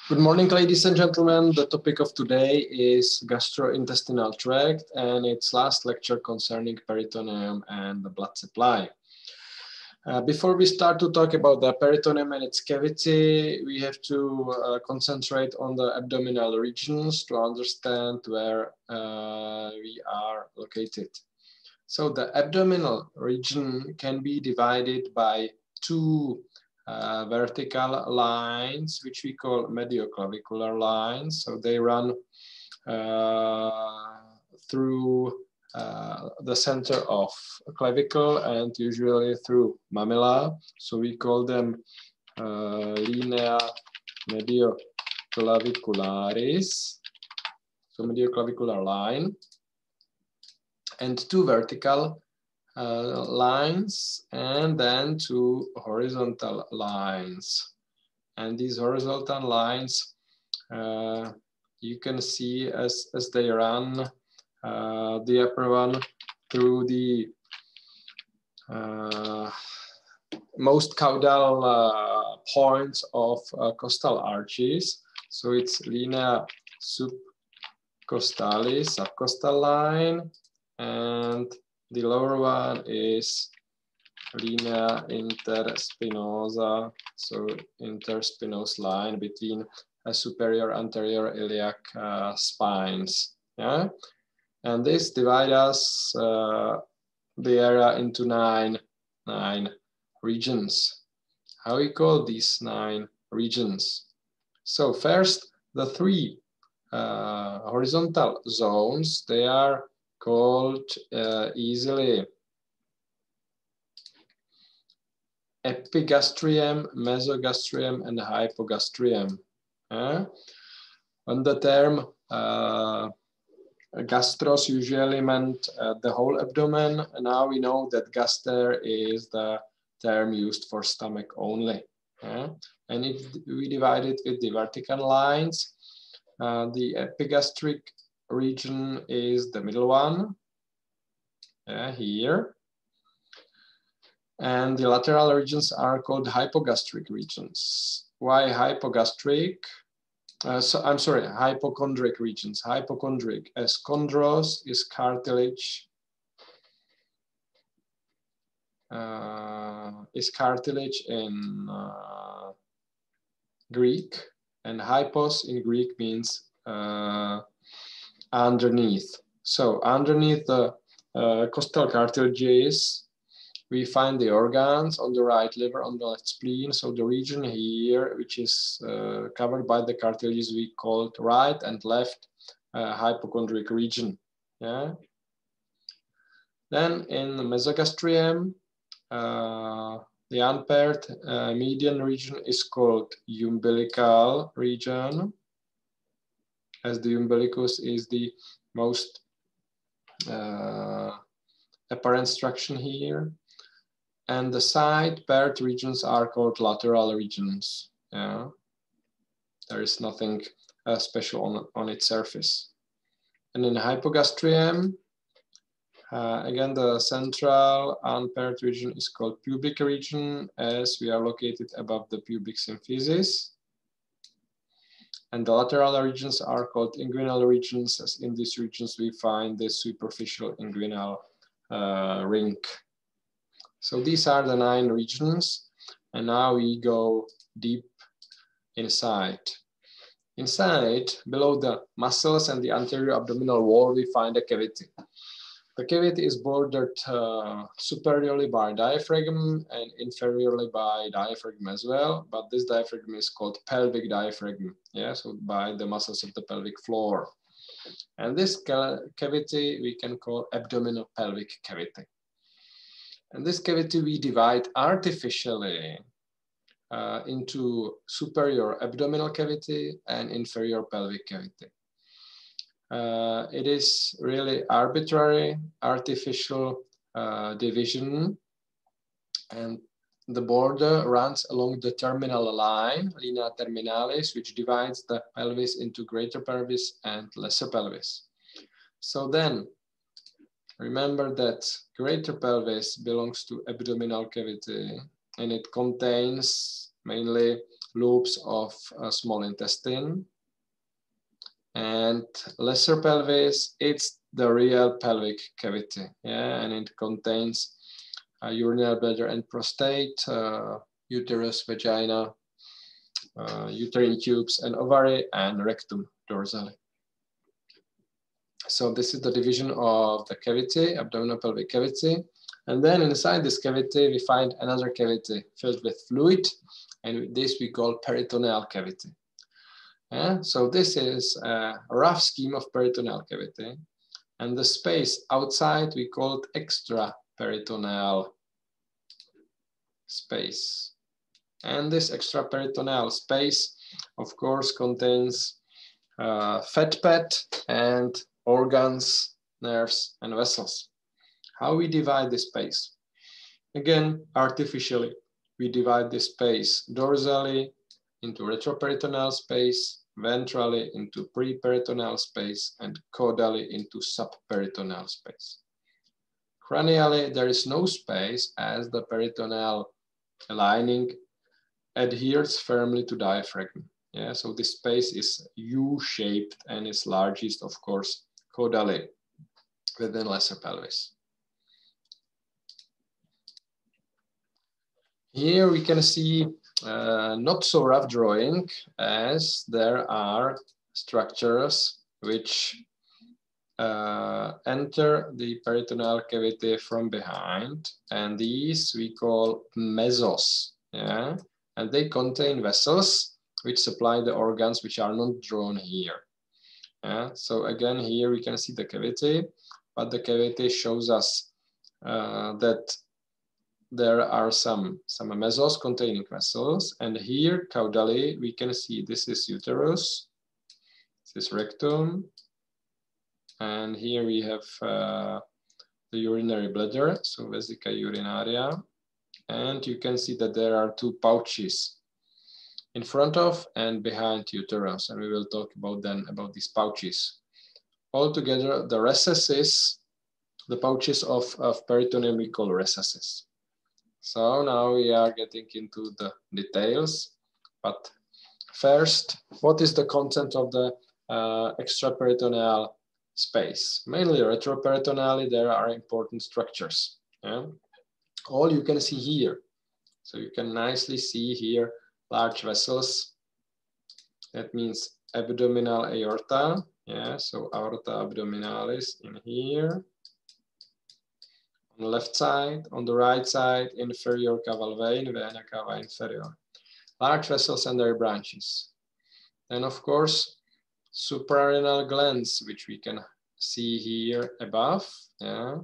Good morning, ladies and gentlemen. The topic of today is gastrointestinal tract and its last lecture concerning peritoneum and the blood supply. Before we start to talk about the peritoneum and its cavity, we have to concentrate on the abdominal regions to understand where we are located. So the abdominal region can be divided by two vertical lines, which we call medioclavicular lines. So they run through the center of clavicle and usually through mamilla. So we call them linea medioclavicularis, so medioclavicular line, and two vertical lines, and then two horizontal lines. And these horizontal lines you can see as they run, the upper one through the most caudal points of costal arches. So it's linea subcostalis, subcostal line, and the lower one is linea interspinosa, so interspinous line between a superior anterior iliac spines. Yeah, and this divides us the area into nine regions. How we call these 9 regions? So first, the 3 horizontal zones, they are called easily epigastrium, mesogastrium, and hypogastrium. On the term gastros usually meant the whole abdomen, and now we know that gaster is the term used for stomach only. And if we divide it with the vertical lines, the epigastric region is the middle one, here. And the lateral regions are called hypogastric regions. Why hypogastric? Hypochondric regions. Hypochondric, as chondros is cartilage, in Greek, and hypos in Greek means underneath. So underneath the costal cartilages, we find the organs on the right liver, on the left spleen. So the region here, which is covered by the cartilages, we call it right and left hypochondric region. Yeah. Then in the mesogastrium, the unpaired median region is called umbilical region, as the umbilicus is the most apparent structure here. And the side paired regions are called lateral regions. Yeah. There is nothing special on its surface. And in hypogastrium, again, the central unpaired region is called pubic region, as we are located above the pubic symphysis. And the lateral regions are called inguinal regions, as in these regions we find the superficial inguinal ring. So these are the 9 regions, and now we go deep inside. Inside, below the muscles and the anterior abdominal wall, we find a cavity. The cavity is bordered superiorly by diaphragm and inferiorly by diaphragm as well, but this diaphragm is called pelvic diaphragm, yeah, so by the muscles of the pelvic floor. And this cavity we can call abdominal pelvic cavity. And this cavity we divide artificially into superior abdominal cavity and inferior pelvic cavity. It is really arbitrary, artificial division, and the border runs along the terminal line, linea terminalis, which divides the pelvis into greater pelvis and lesser pelvis. So then, remember that greater pelvis belongs to abdominal cavity, and it contains mainly lobes of small intestine. And lesser pelvis, it's the real pelvic cavity, yeah, and it contains urinary bladder and prostate, uterus, vagina, uterine tubes and ovary, and rectum dorsally. So this is the division of the cavity, abdominal pelvic cavity. And then inside this cavity, we find another cavity filled with fluid, and this we call peritoneal cavity. Yeah? So this is a rough scheme of peritoneal cavity. And the space outside, we call it extraperitoneal space. And this extraperitoneal space, of course, contains fat pad and organs, nerves, and vessels. How we divide this space? Again, artificially, we divide this space dorsally into retroperitoneal space, ventrally into preperitoneal space, and caudally into subperitoneal space. Cranially, there is no space as the peritoneal lining adheres firmly to diaphragm. Yeah, so this space is U-shaped and is largest, of course, caudally within lesser pelvis. Here we can see not so rough drawing, as there are structures which enter the peritoneal cavity from behind, and these we call mesos, yeah, and they contain vessels which supply the organs which are not drawn here. Yeah? So again, here we can see the cavity, but the cavity shows us that there are some mesos containing vessels, and here caudally we can see this is uterus, this is rectum, and here we have the urinary bladder, so vesica urinaria, and you can see that there are two pouches in front of and behind uterus, and we will talk about then about these pouches. Altogether, the recesses, the pouches of peritoneum we call recesses. So now we are getting into the details, but first, what is the content of the extraperitoneal space? Mainly retroperitoneally, there are important structures. Yeah? All you can see here. So you can nicely see here large vessels. That means abdominal aorta. Yeah, so aorta abdominalis in here. On the left side, on the right side, inferior caval vein, vena cava inferior. Large vessels and their branches. And of course, suprarenal glands, which we can see here above. Yeah.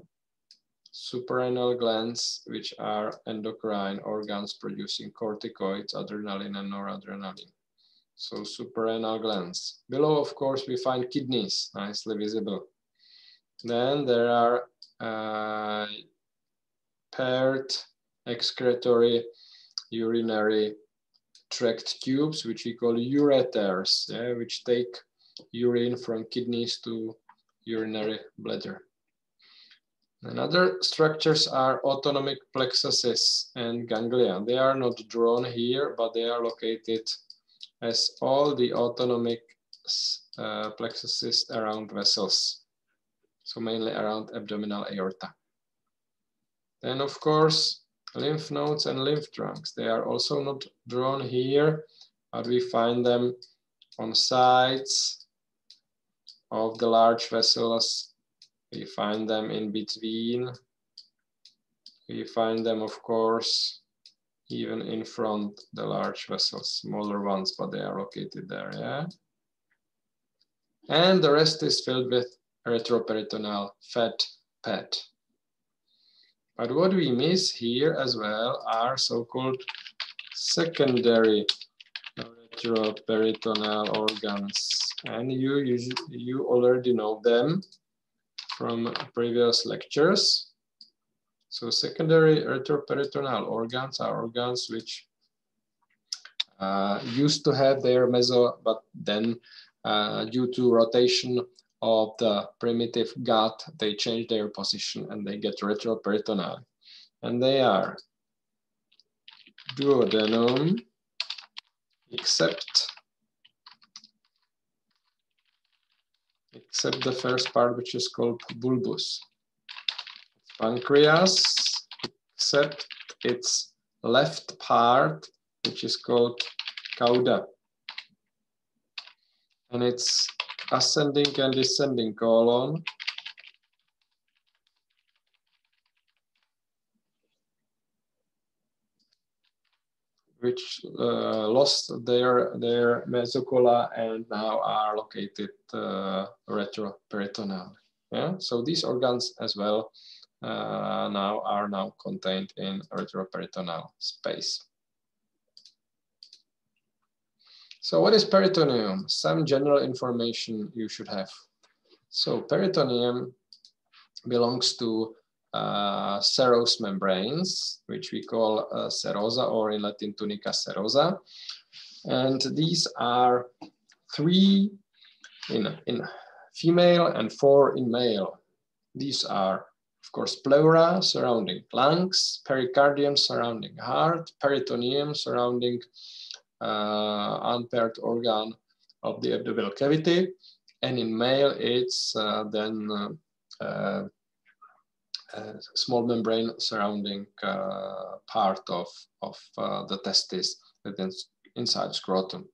Suprarenal glands, which are endocrine organs producing corticoids, adrenaline and noradrenaline. So suprarenal glands. Below, of course, we find kidneys, nicely visible. Then there are paired excretory urinary tract tubes, which we call ureters, yeah, which take urine from kidneys to urinary bladder. And other structures are autonomic plexuses and ganglia. They are not drawn here, but they are located as all the autonomic plexuses around vessels. So mainly around abdominal aorta. Then of course, lymph nodes and lymph trunks. They are also not drawn here, but we find them on sides of the large vessels. We find them in between. We find them, of course, even in front the large vessels, smaller ones, but they are located there, yeah? And the rest is filled with retroperitoneal fat pad. But what we miss here as well are so-called secondary retroperitoneal organs. And you already know them from previous lectures. So secondary retroperitoneal organs are organs which used to have their meso, but then due to rotation of the primitive gut, they change their position and they get retroperitoneal. And they are duodenum, except the first part, which is called bulbus. Pancreas, except its left part, which is called cauda. And its ascending and descending colon, which lost their mesocola and now are located retroperitoneal. Yeah, so these organs as well are now contained in retroperitoneal space. So what is peritoneum? Some general information you should have. So peritoneum belongs to serous membranes, which we call serosa, or in Latin tunica serosa. And these are 3 in female and 4 in male. These are, of course, pleura surrounding lungs, pericardium surrounding heart, peritoneum surrounding unpaired organ of the abdominal cavity, and in male it's then small membrane surrounding part of the testis within inside scrotum.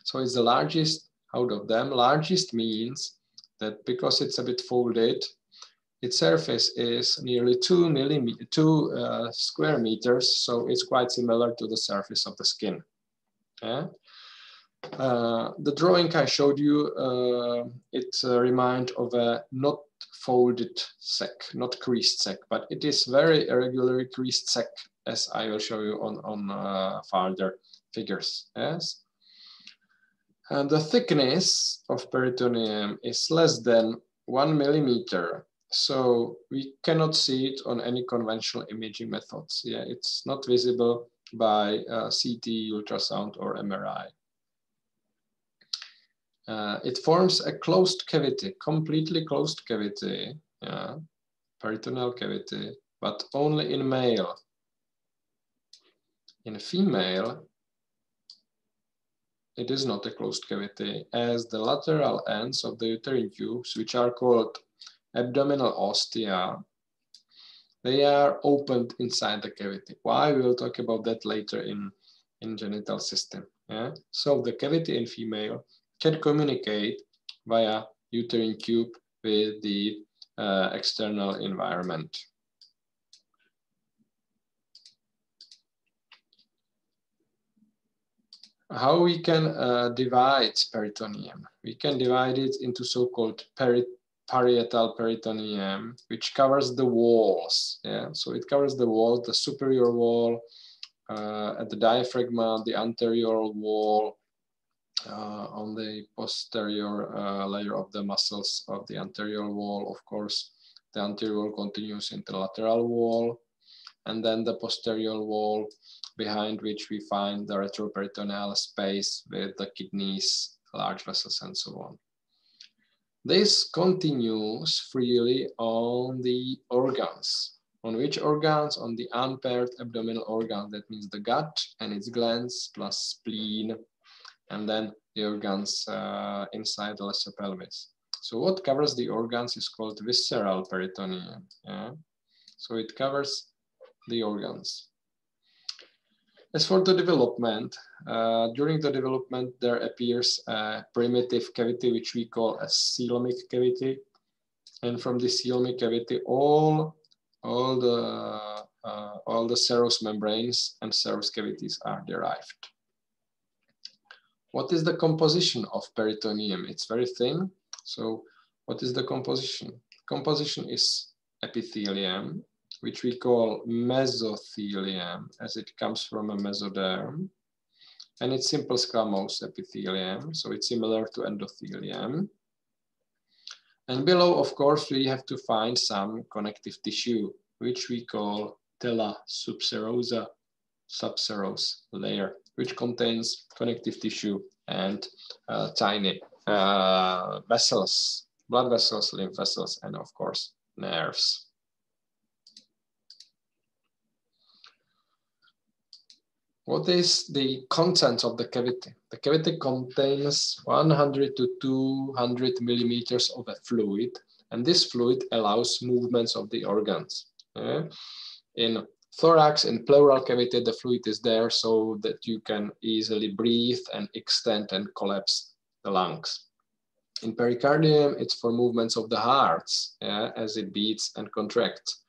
So it's the largest out of them. Largest means that because it's a bit folded, its surface is nearly 2 square meters, so it's quite similar to the surface of the skin. Yeah? The drawing I showed you, it reminds of a not folded sac, not creased sac, but it is very irregularly creased sac, as I will show you on further figures. Yes, and the thickness of peritoneum is less than 1 millimeter, so we cannot see it on any conventional imaging methods. Yeah, it's not visible by CT, ultrasound, or MRI. It forms a closed cavity, completely closed cavity, yeah, peritoneal cavity, but only in male. In female, it is not a closed cavity, as the lateral ends of the uterine tubes, which are called abdominal ostia, they are opened inside the cavity. Why? We will talk about that later in genital system. Yeah? So the cavity in female can communicate via uterine tube with the external environment. How we can divide peritoneum? We can divide it into so-called Periparietal Peritoneum, which covers the walls. Yeah, so it covers the wall, the superior wall, at the diaphragm, the anterior wall, on the posterior layer of the muscles of the anterior wall. Of course, the anterior wall continues into the lateral wall, and then the posterior wall, behind which we find the retroperitoneal space with the kidneys, large vessels, and so on. This continues freely on the organs. On which organs? On the unpaired abdominal organ, that means the gut and its glands plus spleen, and then the organs inside the lesser pelvis. So what covers the organs is called visceral peritoneum. Yeah? So it covers the organs. As for the development, during the development there appears a primitive cavity which we call a coelomic cavity, and from this coelomic cavity all the serous membranes and serous cavities are derived. What is the composition of peritoneum? It's very thin. So what is the composition? Composition is epithelium, which we call mesothelium, as it comes from a mesoderm. And it's simple squamous epithelium, so it's similar to endothelium. And below, of course, we have to find some connective tissue, which we call tela subserosa, subserous layer, which contains connective tissue and tiny vessels, blood vessels, lymph vessels, and of course, nerves. What is the content of the cavity? The cavity contains 100 to 200 millimeters of a fluid, and this fluid allows movements of the organs. In thorax, in pleural cavity, the fluid is there so that you can easily breathe and extend and collapse the lungs. In pericardium, it's for movements of the hearts, as it beats and contracts.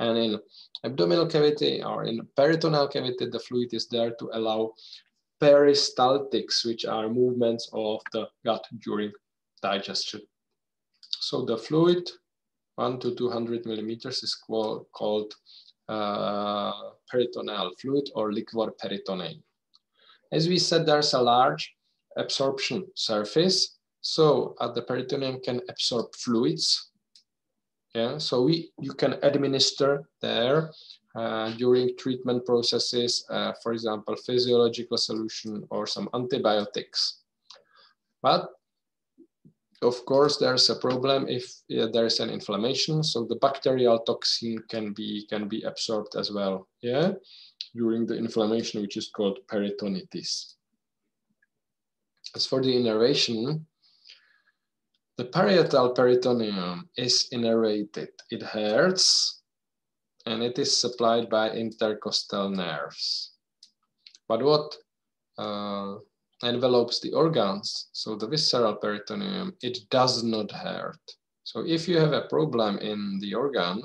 And in abdominal cavity or in peritoneal cavity, the fluid is there to allow peristaltics, which are movements of the gut during digestion. So the fluid, 1 to 200 millimeters, is called peritoneal fluid or liquor peritoneum. As we said, there's a large absorption surface. So the peritoneum can absorb fluids. So you can administer there during treatment processes, for example, physiological solution or some antibiotics. But of course, there's a problem if there is an inflammation. So the bacterial toxin can be absorbed as well, during the inflammation, which is called peritonitis. As for the innervation, the parietal peritoneum is innervated. It hurts, and it is supplied by intercostal nerves. But what envelopes the organs, so the visceral peritoneum, it does not hurt. So if you have a problem in the organ,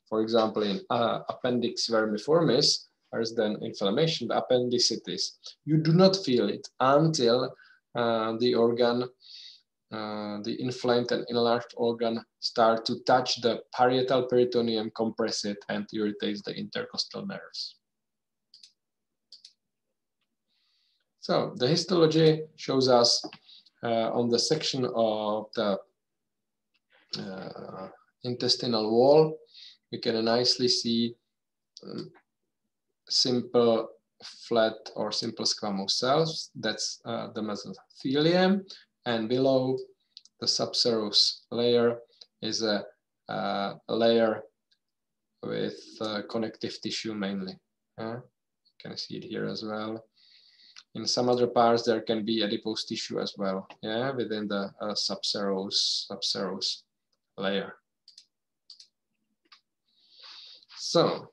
for example, in appendix vermiformis, there's then inflammation, the appendicitis, you do not feel it until the organ, the inflamed and enlarged organ start to touch the parietal peritoneum, compress it, and irritates the intercostal nerves. So the histology shows us on the section of the intestinal wall, we can nicely see simple flat or simple squamous cells. That's the mesothelium. And below the subserous layer is a layer with connective tissue mainly. You can see it here as well. In some other parts, there can be adipose tissue as well, within the subserous layer. So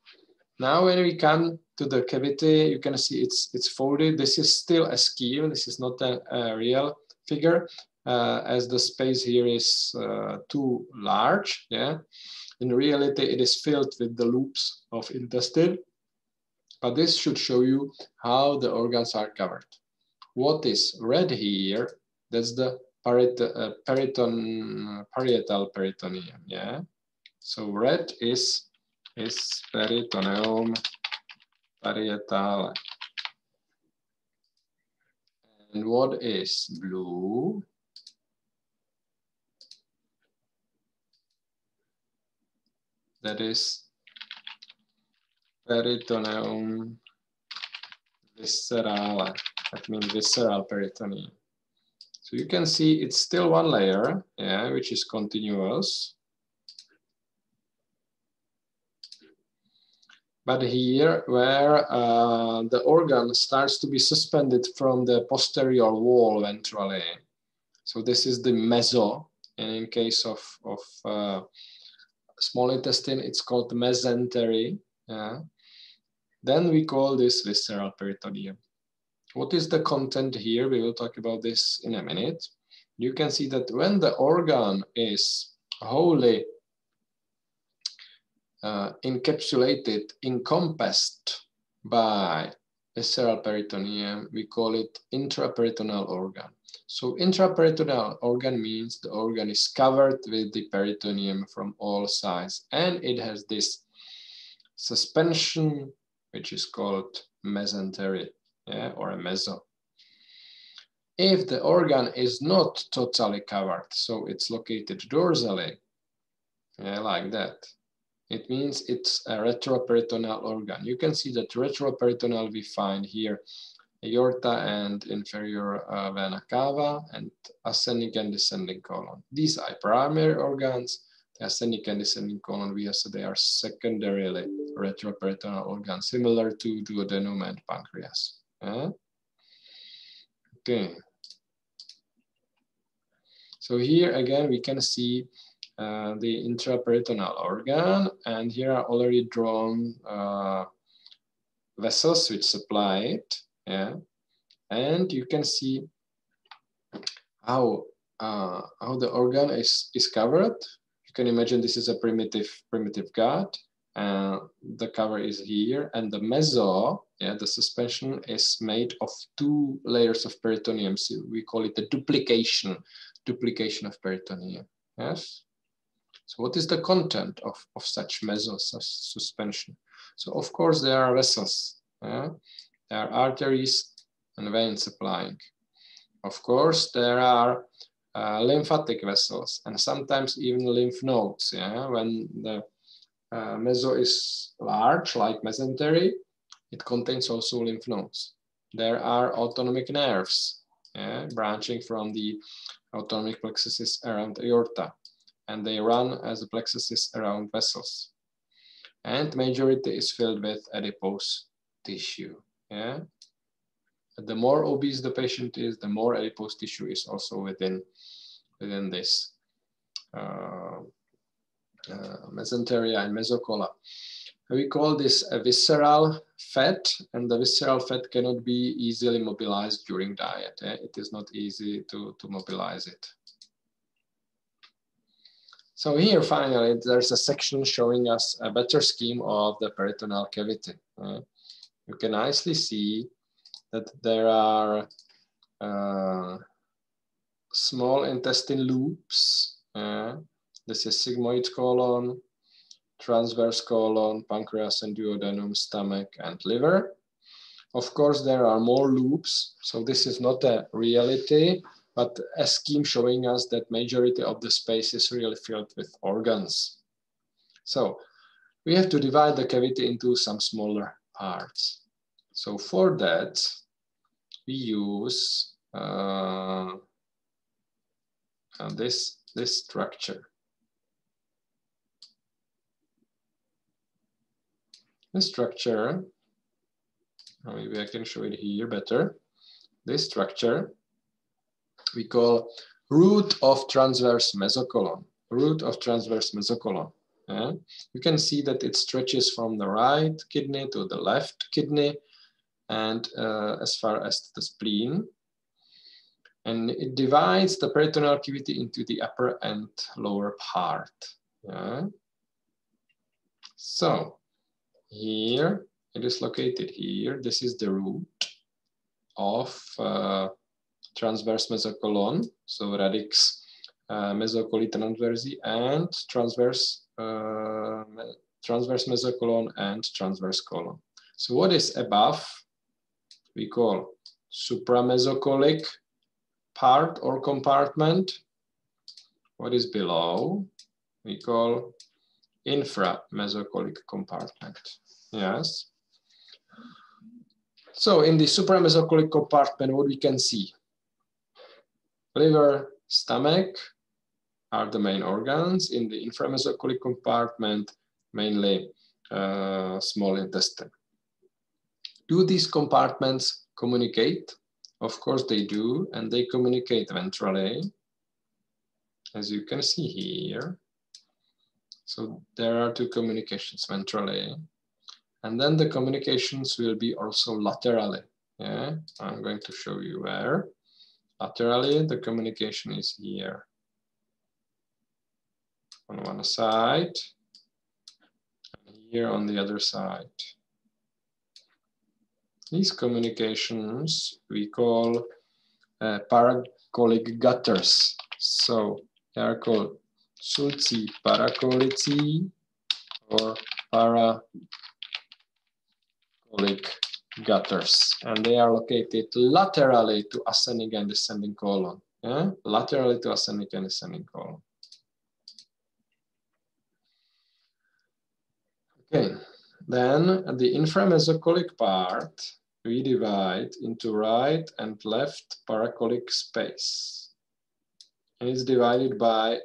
now when we come to the cavity, you can see it's folded. This is still a scheme. This is not a real figure, as the space here is too large. In reality, it is filled with the loops of intestine. But this should show you how the organs are covered. What is red here, that's the parietal peritoneum, So red is peritoneum parietal. And what is blue? That is peritoneum viscerale, that means visceral peritoneum. So you can see it's still one layer, which is continuous. But here, where the organ starts to be suspended from the posterior wall ventrally, so this is the meso, and in case of small intestine, it's called mesentery. Then we call this visceral peritoneum. What is the content here? We will talk about this in a minute. You can see that when the organ is wholly encapsulated, encompassed by visceral peritoneum, we call it intraperitoneal organ. So intraperitoneal organ means the organ is covered with the peritoneum from all sides, and it has this suspension, which is called mesentery, or a meso. If the organ is not totally covered, so it's located dorsally, like that, it means it's a retroperitoneal organ. You can see that retroperitoneal we find here, aorta and inferior vena cava, and ascending and descending colon. These are primary organs. The ascending and descending colon, we have said they are secondarily retroperitoneal organs, similar to duodenum and pancreas. Okay. So here again, we can see the intraperitoneal organ, and here are already drawn vessels which supply it. And you can see how the organ is covered. You can imagine this is a primitive gut. The cover is here, and the meso, the suspension is made of 2 layers of peritoneum. So we call it the duplication of peritoneum. Yes. So what is the content of such meso suspension? So of course there are vessels. There are arteries and veins supplying. Of course there are lymphatic vessels and sometimes even lymph nodes. When the meso is large, like mesentery, it contains also lymph nodes. There are autonomic nerves branching from the autonomic plexuses around aorta, and they run as a plexuses around vessels. And majority is filled with adipose tissue. The more obese the patient is, the more adipose tissue is also within this mesenteria and mesocola. We call this a visceral fat, and the visceral fat cannot be easily mobilized during diet. It is not easy to mobilize it. So here finally, there's a section showing us a better scheme of the peritoneal cavity. You can nicely see that there are small intestine loops. This is sigmoid colon, transverse colon, pancreas and duodenum, stomach and liver. Of course, there are more loops. So this is not a reality, but a scheme showing us that majority of the space is really filled with organs. So we have to divide the cavity into some smaller parts. So for that, we use this structure. This structure, maybe I can show it here better. This structure we call root of transverse mesocolon. Root of transverse mesocolon. You can see that it stretches from the right kidney to the left kidney and as far as the spleen. And it divides the peritoneal cavity into the upper and lower part. So here it is located here. This is the root of transverse mesocolon, so radix mesocoli transversi, and transverse mesocolon and transverse colon. So what is above we call supramesocolic part or compartment. What is below we call inframesocolic compartment. Yes. So in the supramesocolic compartment, what we can see? Liver, stomach are the main organs. In the inframesocolic compartment, mainly small intestine. Do these compartments communicate? Of course they do, and they communicate ventrally, as you can see here. So there are 2 communications ventrally. And then the communications will be also laterally. I'm going to show you where. Laterally, the communication is here. On one side, and here on the other side. These communications we call paracolic gutters. So they are called sulci paracolici or paracolic gutters, and they are located laterally to ascending and descending colon. Laterally to ascending and descending colon. Okay, then the inframesocolic part we divide into right and left paracolic space. And it's divided by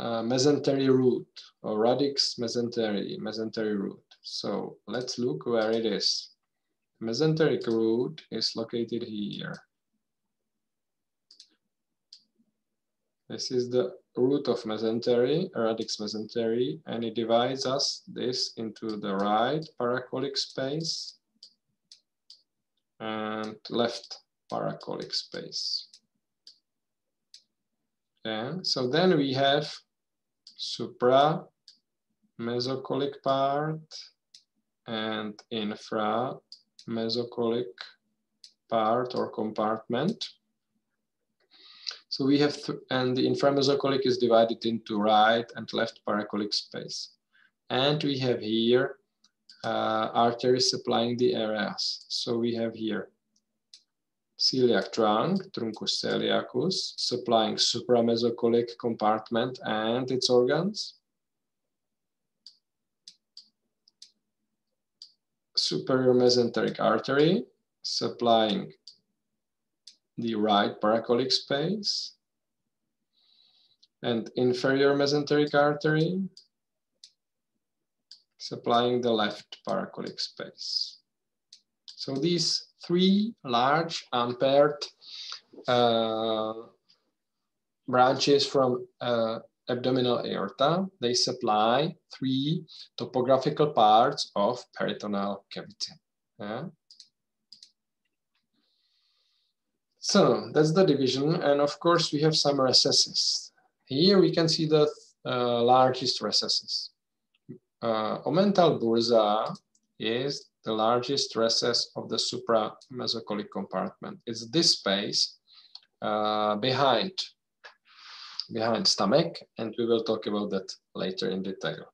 mesentery root or radix mesentery root. So let's look where it is. Mesenteric root is located here. This is the root of mesentery, radix mesentery, and it divides us this into the right paracolic space and left paracolic space. Yeah, so then we have supra-mesocolic part and infra-mesocolic part or compartment. So we have, and the inframesocolic is divided into right and left paracolic space. And we have here arteries supplying the areas. So we have here celiac trunk, truncus celiacus, supplying supramesocolic compartment and its organs. Superior mesenteric artery, supplying the right paracolic space. And inferior mesenteric artery, supplying the left paracolic space. So these three large unpaired branches from abdominal aorta, they supply three topographical parts of peritoneal cavity. Yeah. So that's the division, and of course we have some recesses. Here we can see the largest recesses. Omental Bursa is the largest recess of the supramesocolic compartment. It's this space behind stomach, and we will talk about that later in detail.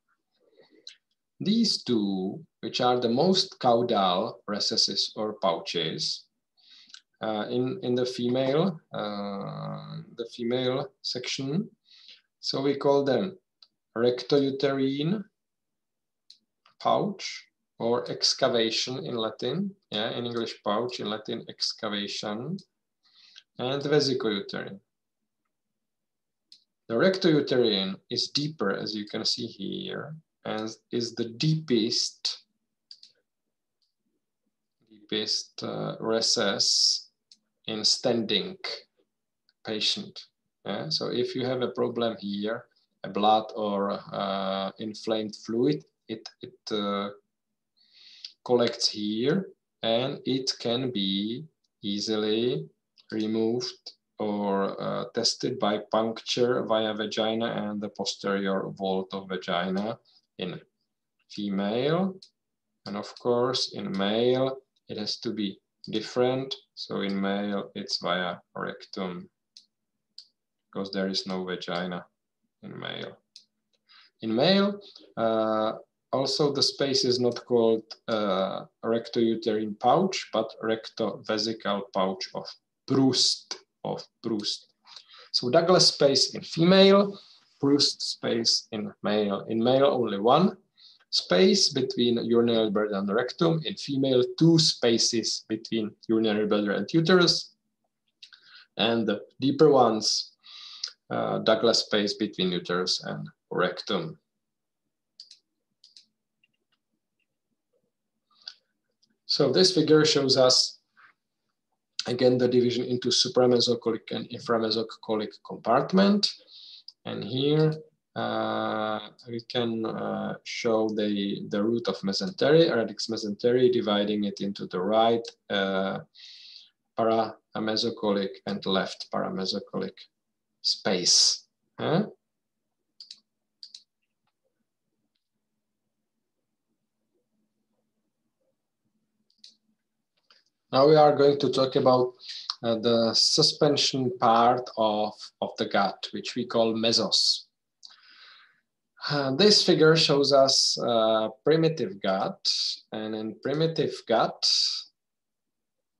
These two, which are the most caudal recesses or pouches, in the female section, so we call them rectouterine pouch or excavation in Latin, yeah, in English pouch, in Latin excavation, and vesicouterine. The rectouterine is deeper, as you can see here, and is the deepest recess in standing patient. Yeah? So if you have a problem here, a blood or inflamed fluid, it collects here, and it can be easily removed or tested by puncture via vagina and the posterior vault of vagina in female. And of course, in male, it has to be different. So in male, it's via rectum, because there is no vagina in male. In male, also the space is not called rectouterine pouch, but rectovesical pouch of Proust. So Douglas space in female, Proust space in male. In male, only one space between urinary bladder and rectum. In female, two spaces between urinary bladder and uterus. And the deeper ones, Douglas space between uterus and rectum. So this figure shows us again the division into supramesocolic and inframesocolic compartment. And here we can show the root of mesentery, radix mesentery, dividing it into the right paramesocolic and left paramesocolic space. Huh? Now we are going to talk about the suspension part of the gut, which we call mesos. This figure shows us primitive gut, and in primitive gut,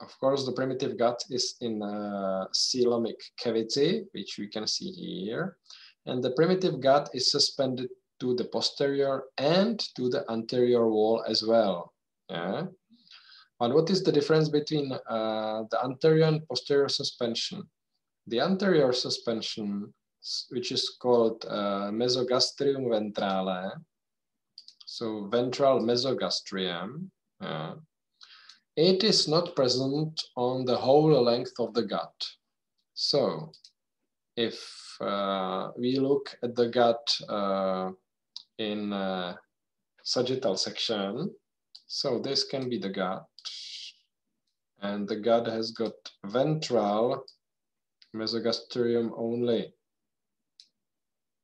of course, the primitive gut is in coelomic cavity, which we can see here, and the primitive gut is suspended to the posterior and to the anterior wall as well. Yeah? But what is the difference between the anterior and posterior suspension? The anterior suspension which is called mesogastrium ventrale. So ventral mesogastrium. It is not present on the whole length of the gut. So if we look at the gut in sagittal section, so this can be the gut, and the gut has got ventral mesogastrium only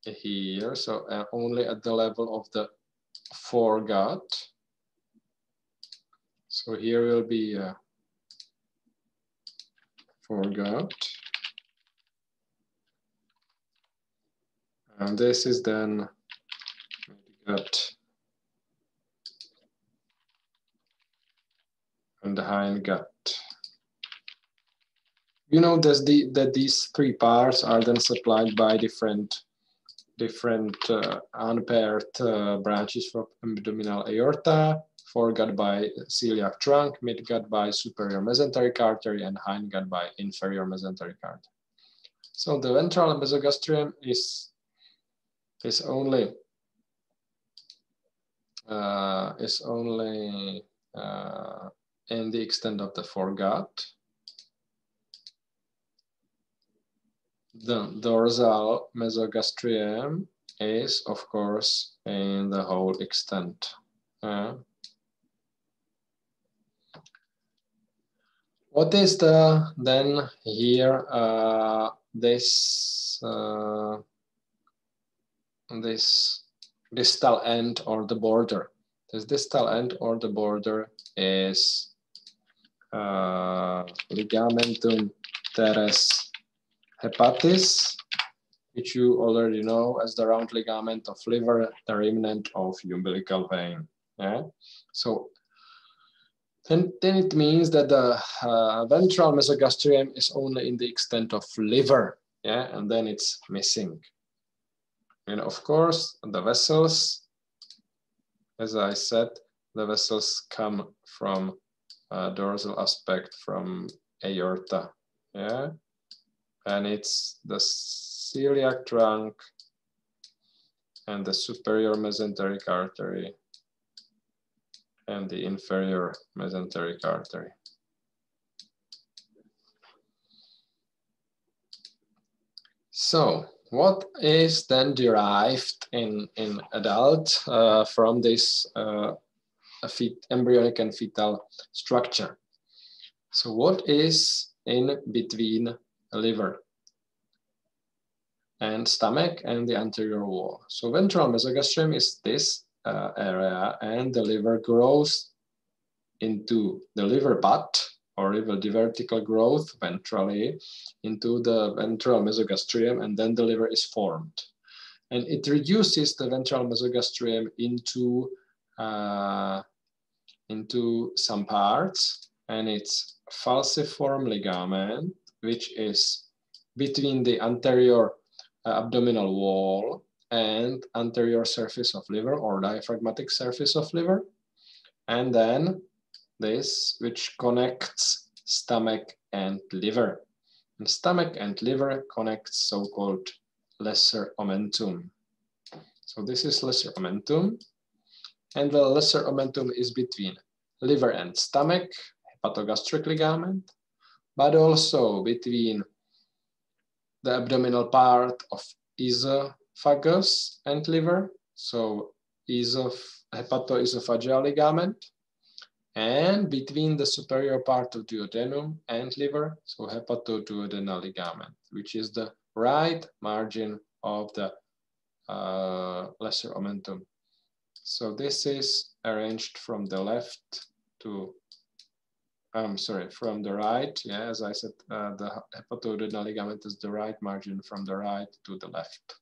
here, so only at the level of the foregut. So here will be foregut, and this is then gut and the hindgut. You know that these three parts are then supplied by different unpaired branches from abdominal aorta, foregut by celiac trunk, midgut by superior mesenteric artery, and hindgut by inferior mesenteric artery. So the ventral mesogastrium is only in the extent of the foregut. The dorsal mesogastrium is, of course, in the whole extent. What is the then here this distal end or the border? This distal end or the border is ligamentum teres hepatis, which you already know as the round ligament of liver, the remnant of umbilical vein. Yeah. So then it means that the ventral mesogastrium is only in the extent of liver. Yeah, and then it's missing. And of course, the vessels, as I said, the vessels come from dorsal aspect from aorta. Yeah. And it's the celiac trunk and the superior mesenteric artery and the inferior mesenteric artery. So what is then derived in adult from this embryonic and fetal structure? So what is in between liver and stomach and the anterior wall? So ventral mesogastrium is this area, and the liver grows into the liver butt, or even the vertical growth ventrally into the ventral mesogastrium, and then the liver is formed. And it reduces the ventral mesogastrium into some parts, and it's falciform ligament, which is between the anterior abdominal wall and anterior surface of liver, or diaphragmatic surface of liver. And then this, which connects stomach and liver. And stomach and liver connects so-called lesser omentum. So this is lesser omentum. And the lesser omentum is between liver and stomach, hepatogastric ligament, but also between the abdominal part of esophagus and liver, so hepatoesophageal ligament, and between the superior part of duodenum and liver, so hepatoduodenal ligament, which is the right margin of the lesser omentum. So this is arranged from the left to, from the right. Yeah, as I said, the hepatoduodenal ligament is the right margin from the right to the left.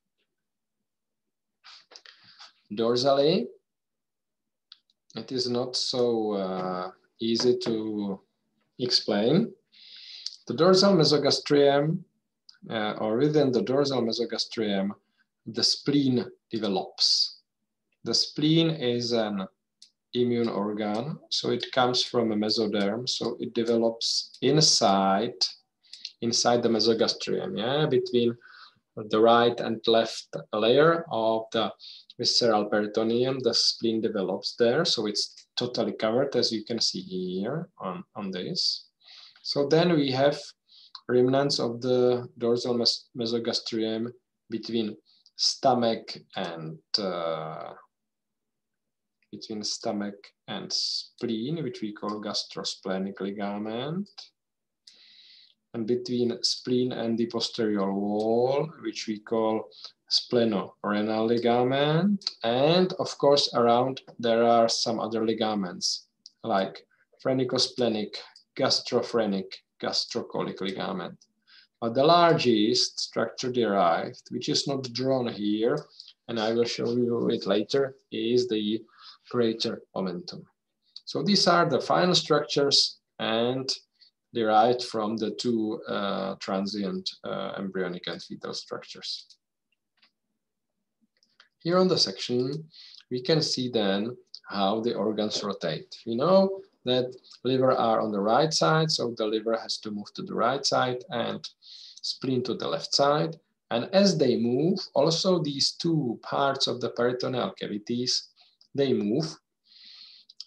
Dorsally, it is not so easy to explain. The dorsal mesogastrium, or within the dorsal mesogastrium, the spleen develops. The spleen is an immune organ, so it comes from a mesoderm, so it develops inside the mesogastrium, yeah, between the right and left layer of the visceral peritoneum, the spleen develops there. So it's totally covered, as you can see here on this. So then we have remnants of the dorsal mesogastrium between stomach and spleen, which we call gastrosplenic ligament, and between spleen and the posterior wall, which we call splenorenal ligament. And of course, around there are some other ligaments like phrenicosplenic, gastrophrenic, gastrocolic ligament. But the largest structure derived, which is not drawn here, and I will show you it later, is the greater omentum. So these are the final structures and derived from the two transient embryonic and fetal structures. Here on the section, we can see then how the organs rotate. We know that liver are on the right side, so the liver has to move to the right side and spleen to the left side. And as they move, also these two parts of the peritoneal cavities, they move.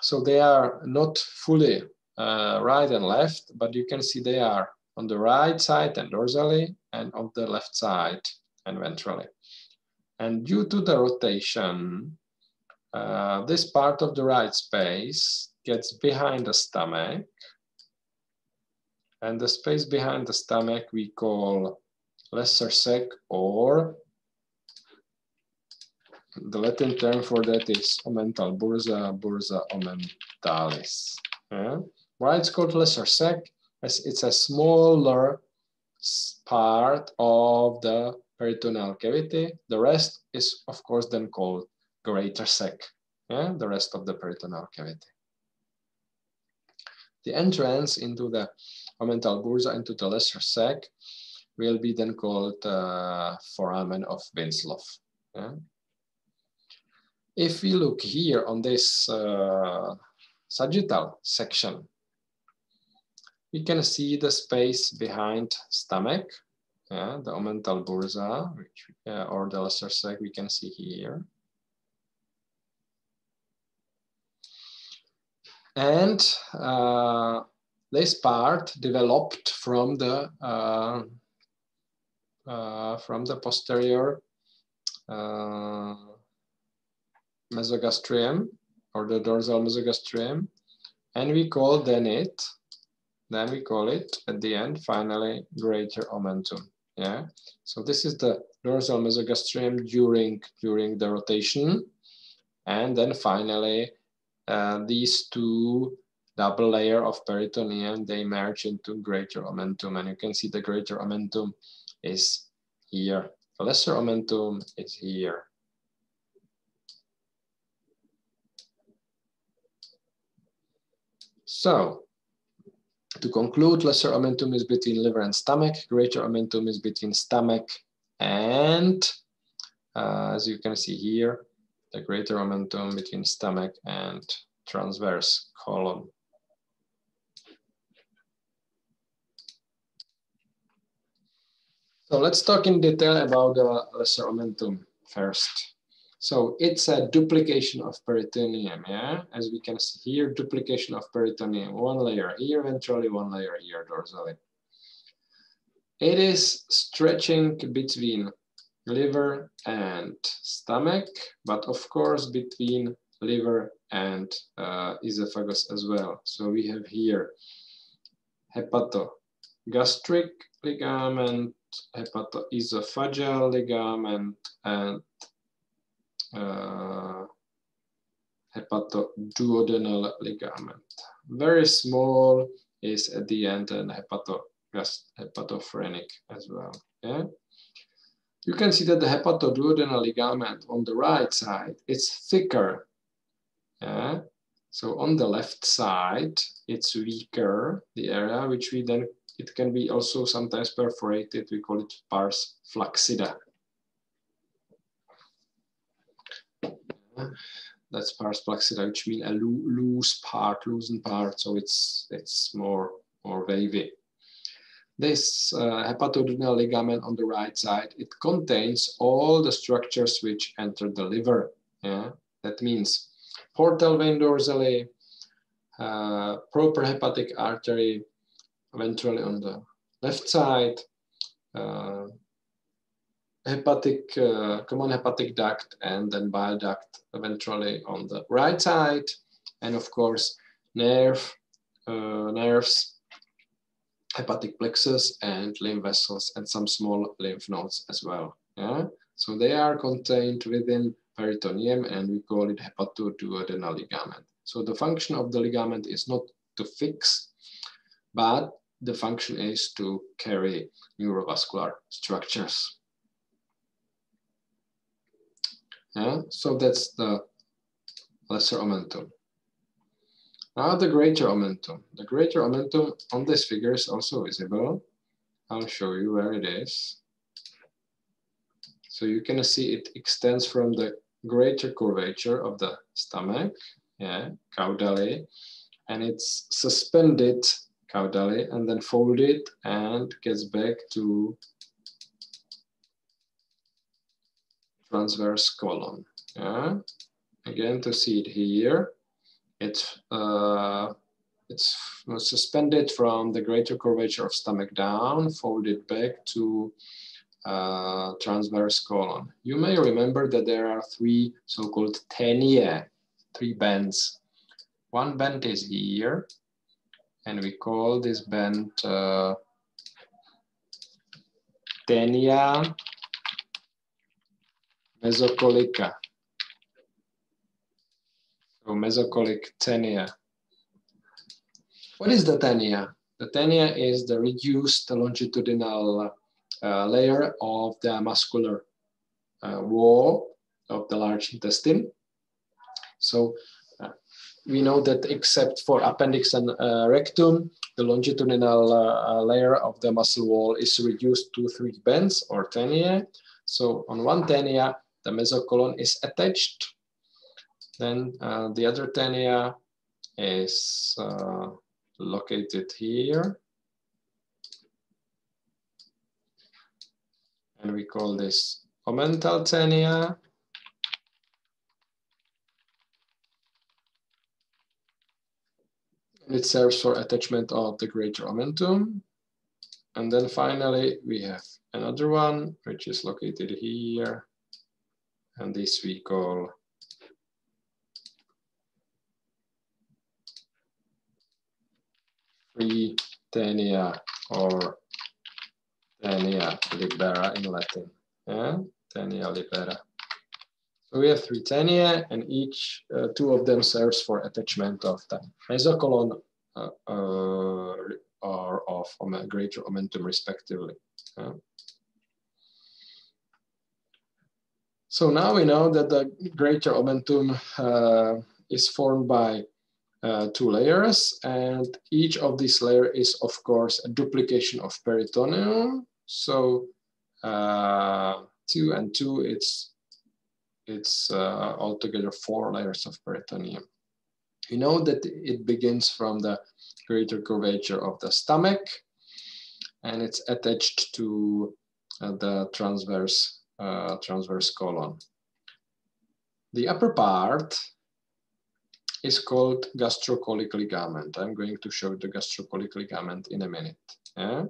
So they are not fully right and left, but you can see they are on the right side and dorsally, and on the left side and ventrally. And due to the rotation, this part of the right space gets behind the stomach, and the space behind the stomach we call lesser sac, or the Latin term for that is Omental Bursa, Bursa omentalis. Yeah? Why it's called lesser sac? As it's a smaller part of the peritoneal cavity. The rest is, of course, then called greater sac. Yeah? The rest of the peritoneal cavity. The entrance into the Omental Bursa, into the lesser sac, will be then called foramen of Winslow. Yeah? If we look here on this sagittal section, we can see the space behind stomach, yeah, the Omental Bursa, which, or the lesser sac we can see here. And this part developed from the posterior mesogastrium, or the dorsal mesogastrium, and we call it at the end finally greater omentum. Yeah, so this is the dorsal mesogastrium during the rotation, and then finally these two double layer of peritoneum, they merge into greater omentum, and you can see the greater omentum is here. The lesser omentum is here. So, to conclude, lesser omentum is between liver and stomach, greater omentum is between stomach and, as you can see here, the greater omentum between stomach and transverse colon. So let's talk in detail about the lesser omentum first. So it's a duplication of peritoneum, yeah? As we can see here, duplication of peritoneum. One layer here ventrally, one layer here dorsally. It is stretching between liver and stomach, but of course between liver and esophagus as well. So we have here hepatogastric ligament, hepatoesophageal ligament, and hepatoduodenal ligament. Very small is at the end, and hepatophrenic as well. Yeah? You can see that the hepatoduodenal ligament on the right side is thicker. Yeah? So on the left side, it's weaker, the area, which we then, it can be also sometimes perforated. We call it pars flaccida. That's pars flaccida, which means a loosened part, so it's more wavy. This hepatoduodenal ligament on the right side, it contains all the structures which enter the liver. Yeah? That means portal vein dorsally, proper hepatic artery ventrally on the left side, common hepatic duct, and then bile duct ventrally on the right side, and of course nerves, hepatic plexus, and lymph vessels, and some small lymph nodes as well. Yeah, so they are contained within peritoneum, and we call it hepatoduodenal ligament. So the function of the ligament is not to fix, but the function is to carry neurovascular structures. Yeah, so that's the lesser omentum. Now the greater omentum. The greater omentum on this figure is also visible. I'll show you where it is. So you can see it extends from the greater curvature of the stomach, yeah, caudally, and it's suspended caudally and then folded and gets back to transverse colon. Yeah, again to see it here. It's suspended from the greater curvature of stomach down, folded back to transverse colon. You may remember that there are three so-called teniae, three bends. One bend is here, and we call this bend tenia mesocolica. So mesocolic tenia. What is the tenia? The tenia is the reduced longitudinal layer of the muscular wall of the large intestine. So we know that except for appendix and rectum, the longitudinal layer of the muscle wall is reduced to three bends or teniae. So on one tenia, the mesocolon is attached. Then the other tenia is located here. And we call this omental tenia. And it serves for attachment of the greater omentum. And then finally, we have another one, which is located here. And this we call free tenia or tenia libera in Latin. Yeah? Tenia libera. So we have three tenia, and each two of them serves for attachment of the mesocolon or of greater omentum respectively. Yeah? So now we know that the greater omentum is formed by two layers, and each of these layers is of course a duplication of peritoneum. So 2 and 2, it's altogether 4 layers of peritoneum. We know that it begins from the greater curvature of the stomach, and it's attached to the transverse colon. The upper part is called gastrocolic ligament. I'm going to show the gastrocolic ligament in a minute. Yeah?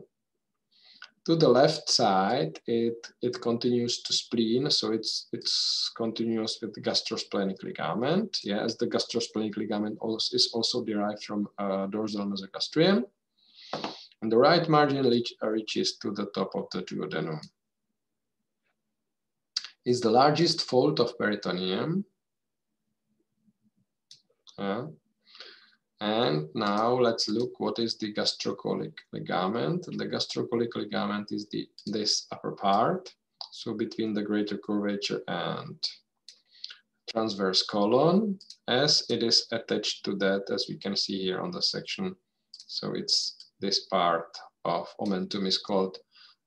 To the left side, it continues to spleen, so it's continuous with the gastrosplenic ligament. Yes, the gastrosplenic ligament is also derived from dorsal mesogastrium. And the right margin reaches to the top of the duodenum. It's the largest fold of peritoneum. And now let's look what is the gastrocolic ligament. The gastrocolic ligament is this upper part. So between the greater curvature and transverse colon, as it is attached to that, as we can see here on the section. So it's this part of omentum is called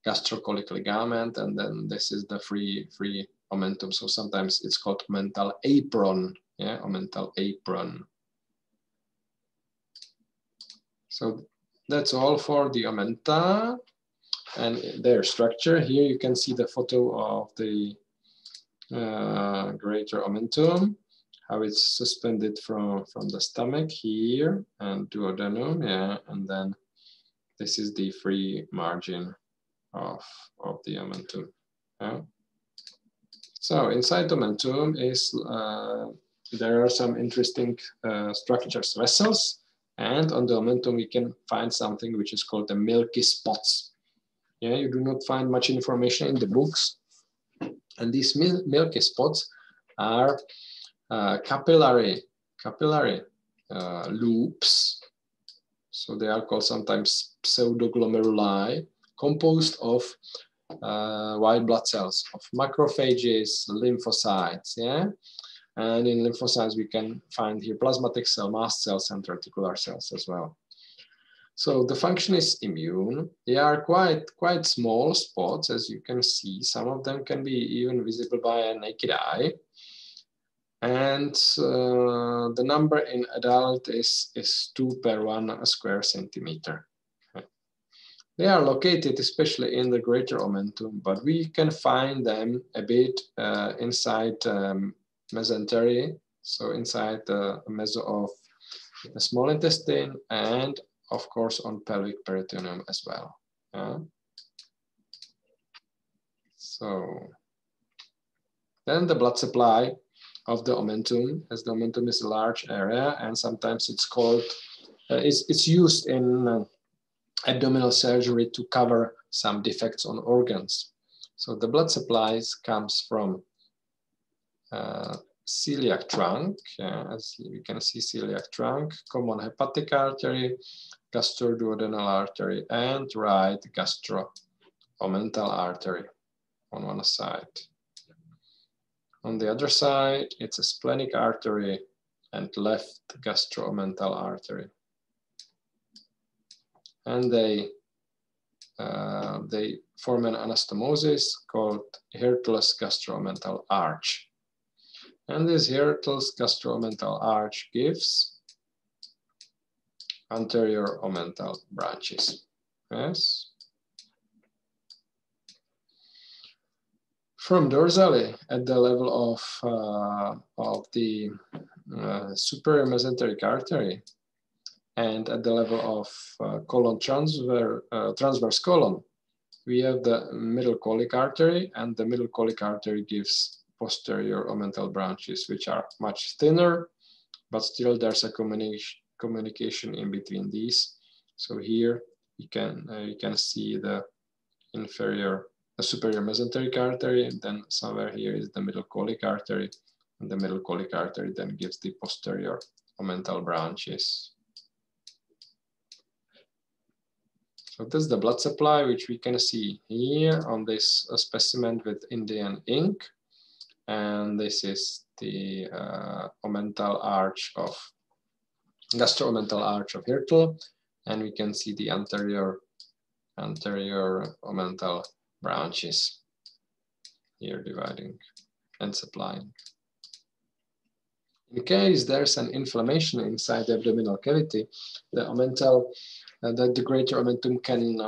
gastrocolic ligament, and then this is the free omentum. So sometimes it's called omental apron. Yeah, omental apron. So that's all for the omenta. and their structure. Here you can see the photo of the greater omentum, how it's suspended from the stomach here, and duodenum, yeah, and then this is the free margin of the omentum. Yeah. So inside the omentum is there are some interesting structures, vessels, and on the omentum we can find something which is called the Milky Spots. Yeah, you do not find much information in the books, and these Milky Spots are capillary loops. So they are called sometimes pseudoglomeruli, composed of white blood cells, of macrophages, lymphocytes, yeah? And in lymphocytes, we can find here plasmatic cell, mast cells, and reticular cells as well. So the function is immune. They are quite small spots, as you can see. Some of them can be even visible by a naked eye. And the number in adult is 2 per 1 square centimeter. They are located especially in the greater omentum, but we can find them a bit inside mesentery, so inside the meso of the small intestine, and of course on pelvic peritoneum as well. So then the blood supply of the omentum, as the omentum is a large area, and sometimes it's called, it's used in abdominal surgery to cover some defects on organs. So the blood supplies comes from celiac trunk, as you can see, celiac trunk, common hepatic artery, gastroduodenal artery, and right gastro-omental artery on one side. On the other side, it's a splenic artery and left gastro-omental artery. And they form an anastomosis called Hertel's gastro-omental arch. And this Hertel's gastro-omental arch gives anterior omental branches. Yes. From dorsally, at the level of the superior mesenteric artery, and at the level of colon transverse colon, we have the middle colic artery, and the middle colic artery gives posterior omental branches, which are much thinner, but still there's a communication in between these. So here you can see the superior mesenteric artery, and then somewhere here is the middle colic artery, and the middle colic artery then gives the posterior omental branches. So this is the blood supply, which we can see here on this specimen with Indian ink. And this is the omental arch of, gastro-omental arch of Hertel. And we can see the anterior omental branches here dividing and supplying. In case there's an inflammation inside the abdominal cavity, the greater omentum can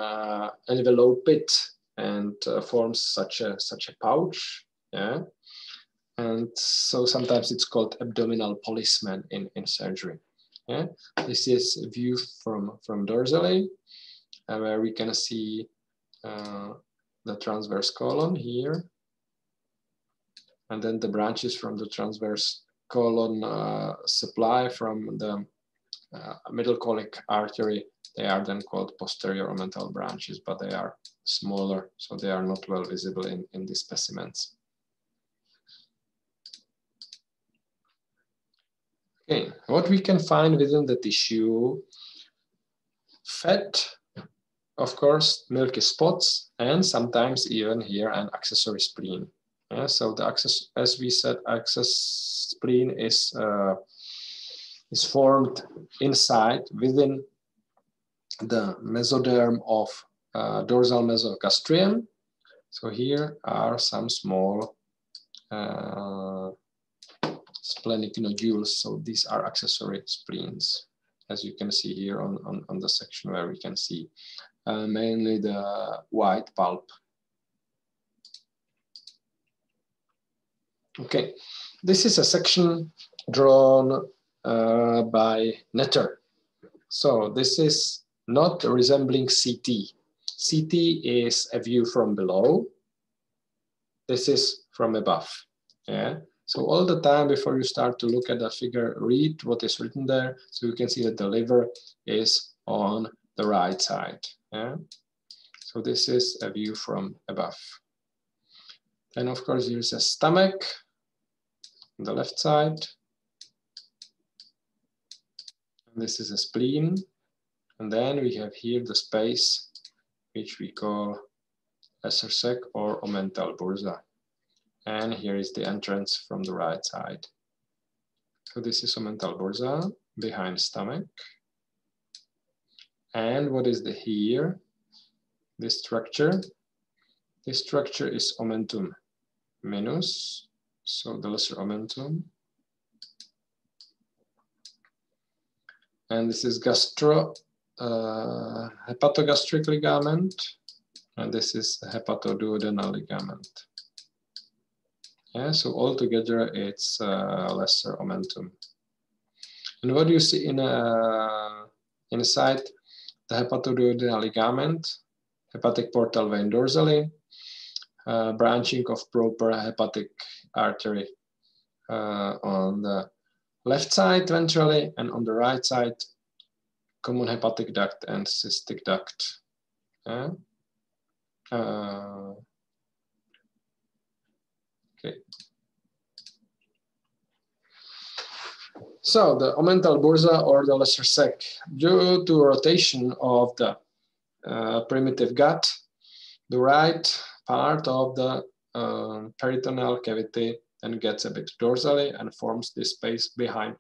envelope it and forms such a pouch, yeah. And so sometimes it's called abdominal policeman in surgery. Yeah, this is a view from dorsally, where we can see the transverse colon here, and then the branches from the transverse colon supply from the middle colic artery. They are then called posterior omental branches, but they are smaller, so they are not well visible in these specimens. Okay, what we can find within the tissue: fat, of course, milky spots, and sometimes even here an accessory spleen. Yeah, so the as we said, access spleen is formed inside within the mesoderm of dorsal mesogastrium. So here are some small splenic nodules. So these are accessory spleens, as you can see here on the section where we can see mainly the white pulp. Okay, this is a section drawn by Netter. So this is not resembling CT. CT is a view from below. This is from above. Yeah. So all the time before you start to look at the figure, read what is written there, so you can see that the liver is on the right side. Yeah. So this is a view from above. Then of course here's a stomach on the left side. And this is a spleen. And then we have here the space which we call lesser sac or Omental Bursa. And here is the entrance from the right side. So this is Omental Bursa behind stomach. And what is the here? This structure. This structure is omentum minus, so the lesser omentum. And this is hepatogastric ligament. And this is a hepatoduodenal ligament. Yeah, so altogether it's lesser omentum. And what do you see inside the hepatoduodenal ligament? Hepatic portal vein dorsally, branching of proper hepatic artery on the left side ventrally, and on the right side, common hepatic duct and cystic duct. Okay. So the Omental Bursa or the lesser sac, due to rotation of the primitive gut, the right part of the peritoneal cavity then gets a bit dorsally and forms this space behind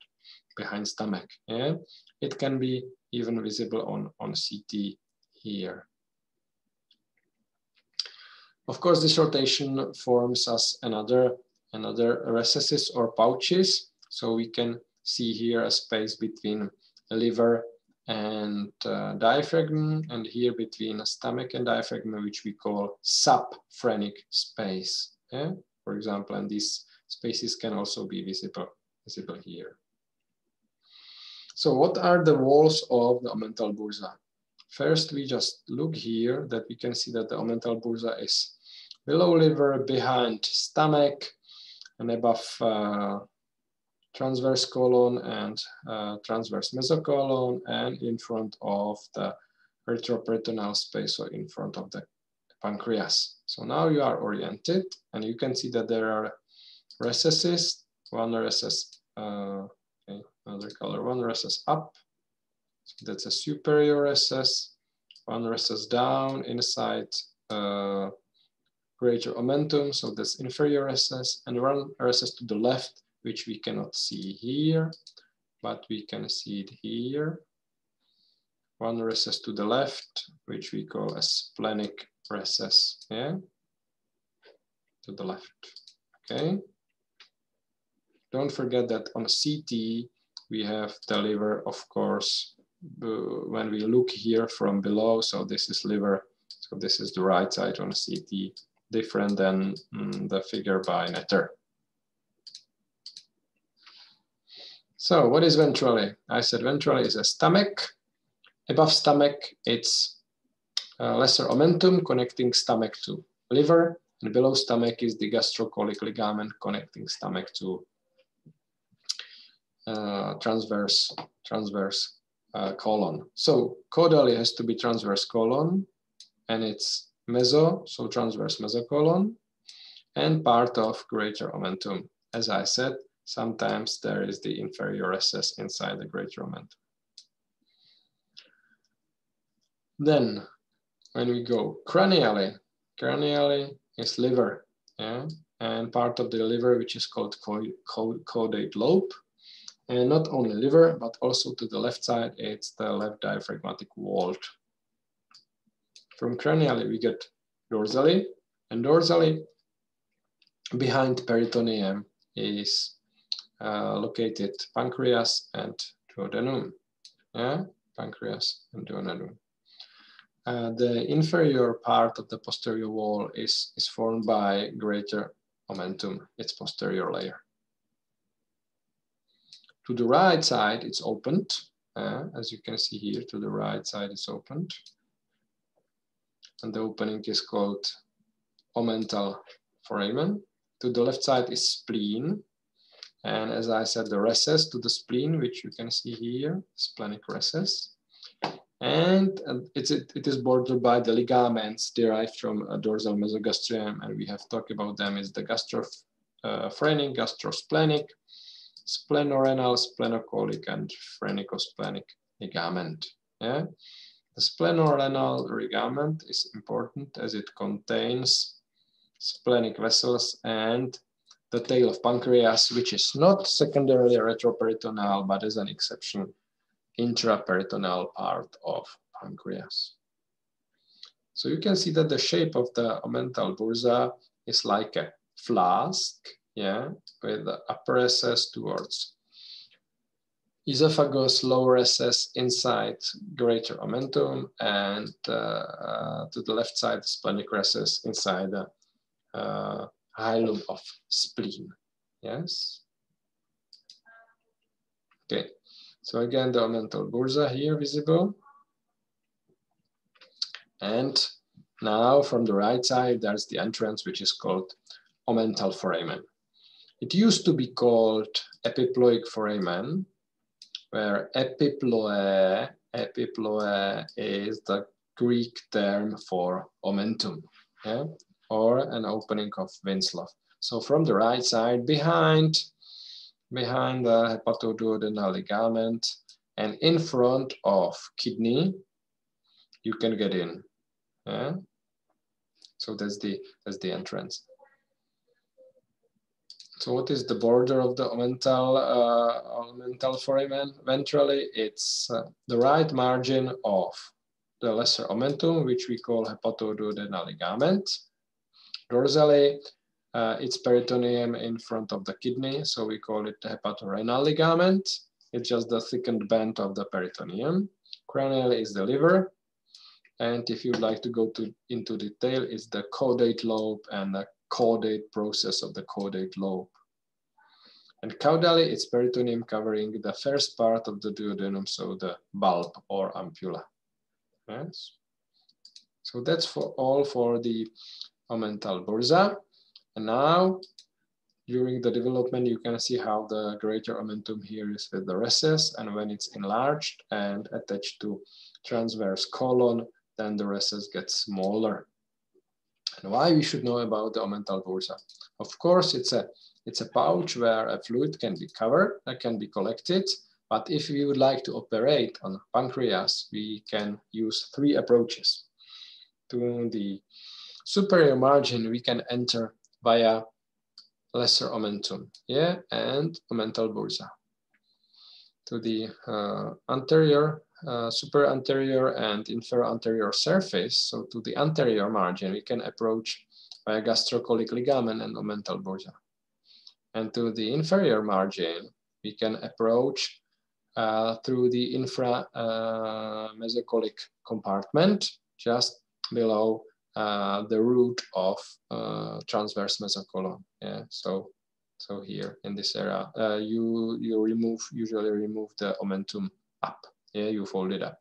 stomach. Yeah? It can be even visible on CT here. Of course, this rotation forms us another recesses or pouches. So we can see here a space between the liver and diaphragm, and here between stomach and diaphragm, which we call subphrenik space. Yeah? For example, and these spaces can also be visible here. So what are the walls of the Omental Bursa? First, we just look here that we can see that the Omental Bursa is below liver, behind stomach, and above transverse colon and transverse mesocolon, and in front of the retroperitoneal space, or in front of the pancreas. So now you are oriented, and you can see that there are recesses. One recess, okay, another color. One recess up, so that's a superior recess. One recess down inside greater omentum, so that's inferior recess, and one recess to the left, which we cannot see here, but we can see it here. One recess to the left, which we call a splenic recess, yeah, to the left, okay. Don't forget that on CT, we have the liver, of course, when we look here from below, so this is liver, so this is the right side on CT, different than the figure by Netter. So what is ventrally? I said ventrally is a stomach. Above stomach, it's lesser omentum connecting stomach to liver, and below stomach is the gastrocolic ligament connecting stomach to transverse colon. So caudally has to be transverse colon, and it's meso, so transverse mesocolon, and part of greater omentum. As I said, sometimes there is the inferior recess inside the greater omentum. Then, when we go cranially is liver, yeah? And part of the liver, which is called caudate lobe. And not only liver, but also to the left side, it's the left diaphragmatic vault. From cranially, we get dorsally, and dorsally behind peritoneum is located pancreas and duodenum. Yeah, pancreas and duodenum. The inferior part of the posterior wall is formed by greater omentum, its posterior layer. To the right side, it's opened. As you can see here, to the right side, it's opened. And the opening is called Omental Foramen. To the left side is spleen. And as I said, the recess to the spleen, which you can see here, splenic recess. And it is bordered by the ligaments derived from dorsal mesogastrium. And we have talked about them is the gastrophrenic, gastrosplenic, splenorenal, splenocolic, and phrenicosplenic ligament. Yeah? The splenorenal ligament is important as it contains splenic vessels and the tail of pancreas, which is not secondarily retroperitoneal, but as an exception, intraperitoneal part of pancreas. So you can see that the shape of the Omental Bursa is like a flask, yeah, with the upper recess towards esophagus, lower recess inside greater omentum, and to the left side, the splenic recess inside the hilum of spleen. Yes. Okay. So again, the Omental Bursa here visible. And now from the right side, there's the entrance, which is called Omental Foramen. It used to be called Epiploic Foramen, where epiploe is the Greek term for omentum, yeah? Or an opening of Winslow. So from the right side, behind the hepatoduodenal ligament and in front of kidney, you can get in. Yeah? So that's the entrance. So what is the border of the omental foramen? Ventrally, it's the right margin of the lesser omentum, which we call hepatoduodenal ligament. Dorsally, it's peritoneum in front of the kidney, so we call it the hepatorenal ligament. It's just the thickened band of the peritoneum. Cranially is the liver. And if you'd like to go into detail, it's the caudate lobe and the caudate process of the caudate lobe. And caudally, it's peritoneum covering the first part of the duodenum, so the bulb or ampulla. Yes. So that's all for the Omental Bursa. And now, during the development, you can see how the greater omentum here is with the recess, and when it's enlarged and attached to transverse colon, then the recess gets smaller. And why we should know about the Omental Bursa? Of course, it's a pouch where a fluid can be covered, that can be collected. But if we would like to operate on pancreas, we can use 3 approaches. To the superior margin, we can enter via lesser omentum, yeah, and Omental Bursa. To the anterior, super anterior and inferior anterior surface, so to the anterior margin, we can approach via gastrocolic ligament and Omental Bursa. And to the inferior margin, we can approach through the inframesocolic compartment, just below the root of transverse mesocolon. Yeah, so here in this area, you usually remove the omentum up. Yeah, you fold it up.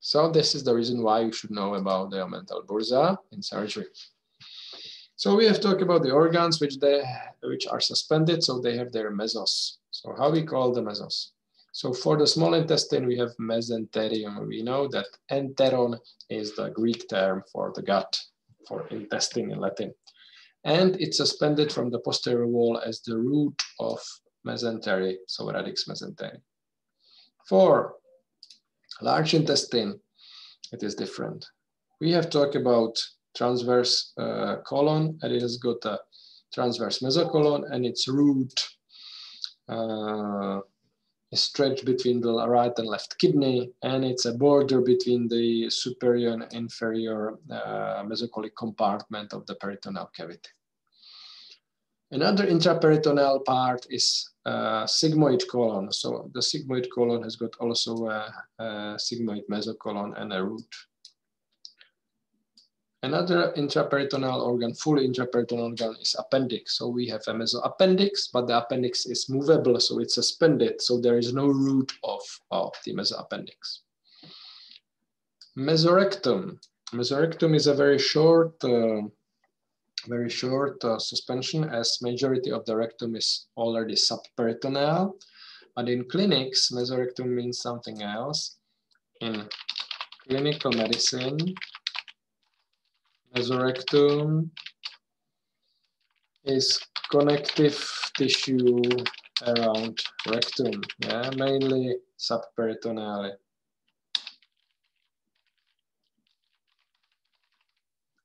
So this is the reason why you should know about the Omental Bursa in surgery. So we have talked about the organs which are suspended, so they have their mesos. So how we call the mesos? So for the small intestine, we have mesenterium. We know that enteron is the Greek term for the gut, for intestine in Latin. And it's suspended from the posterior wall as the root of mesentery, so radix mesentery. For large intestine, it is different. We have talked about transverse colon, and it has got a transverse mesocolon, and its root is stretched between the right and left kidney, and it's a border between the superior and inferior mesocolic compartment of the peritoneal cavity. Another intraperitoneal part is sigmoid colon. So the sigmoid colon has got also a sigmoid mesocolon and a root. Another intraperitoneal organ, fully intraperitoneal organ, is appendix. So we have a mesoappendix, but the appendix is movable, so it's suspended. So there is no root of the mesoappendix. Mesorectum. Mesorectum is a very short suspension, as majority of the rectum is already subperitoneal. But in clinics, mesorectum means something else. In clinical medicine, mesorectum is connective tissue around rectum, yeah, mainly subperitoneally.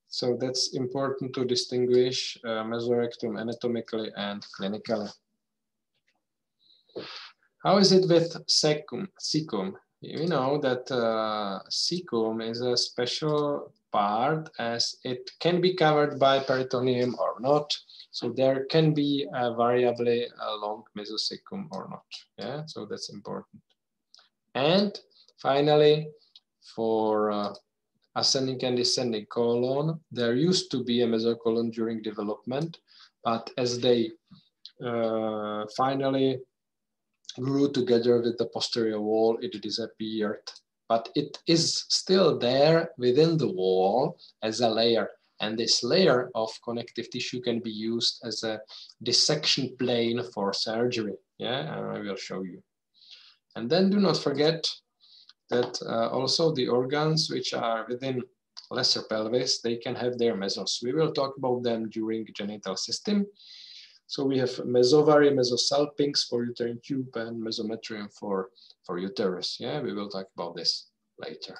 So that's important to distinguish mesorectum anatomically and clinically. How is it with cecum? You know that cecum is a special part, as it can be covered by peritoneum or not. So there can be a variably long mesocecum or not. Yeah, so that's important. And finally, for ascending and descending colon, there used to be a mesocolon during development, but as they finally grew together with the posterior wall, it disappeared. But it is still there within the wall as a layer. And this layer of connective tissue can be used as a dissection plane for surgery. Yeah, and I will show you. And then do not forget that also the organs which are within lesser pelvis, they can have their mesos. We will talk about them during genital system. So we have mesovari, mesosalpinx for uterine tube, and mesometrium for uterus. Yeah, we will talk about this later.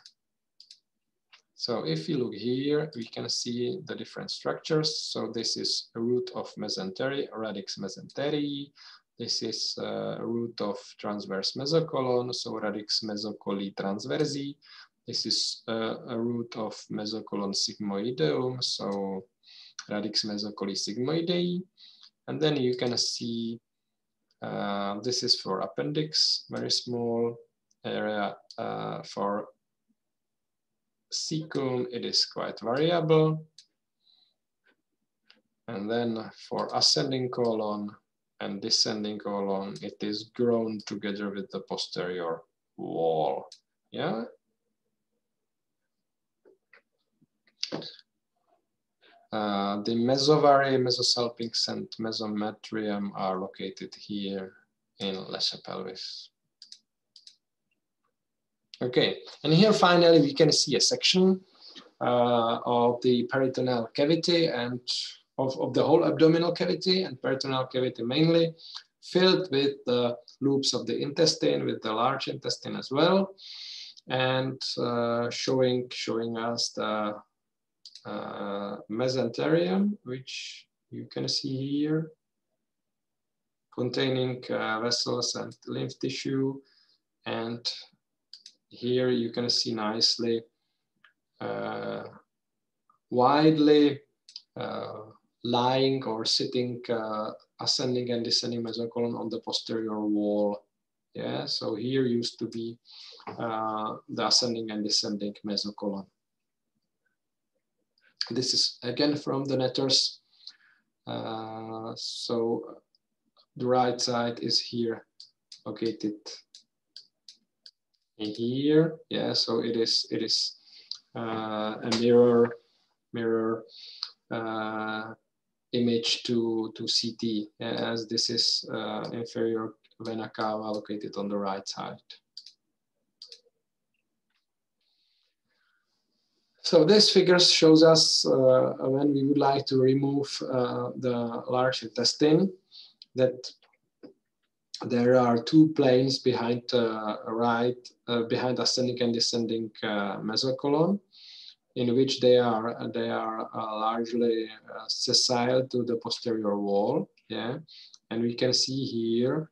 So if you look here, we can see the different structures. So this is a root of mesentery, radix mesenterii. This is a root of transverse mesocolon, so radix mesocoli transversi. This is a root of mesocolon sigmoideum, so radix mesocoli sigmoidei. And then you can see this is for appendix, very small area. For cecum, it is quite variable. And then for ascending colon and descending colon, it is grown together with the posterior wall. Yeah. The mesovari, mesosalpinx, and mesometrium are located here in lesser pelvis. Okay, and here finally we can see a section of the peritoneal cavity and of the whole abdominal cavity and peritoneal cavity mainly, filled with the loops of the intestine, with the large intestine as well, and showing us the mesenterium, which you can see here, containing vessels and lymph tissue. And here you can see nicely widely lying or sitting ascending and descending mesocolon on the posterior wall. Yeah, so here used to be the ascending and descending mesocolon. This is again from the netters. So the right side is here, located here. Yeah, so it is a mirror image to CT, as this is inferior vena cava located on the right side. So this figure shows us when we would like to remove the large intestine, that there are two planes behind behind ascending and descending mesocolon, in which they are largely sessile to the posterior wall. Yeah, and we can see here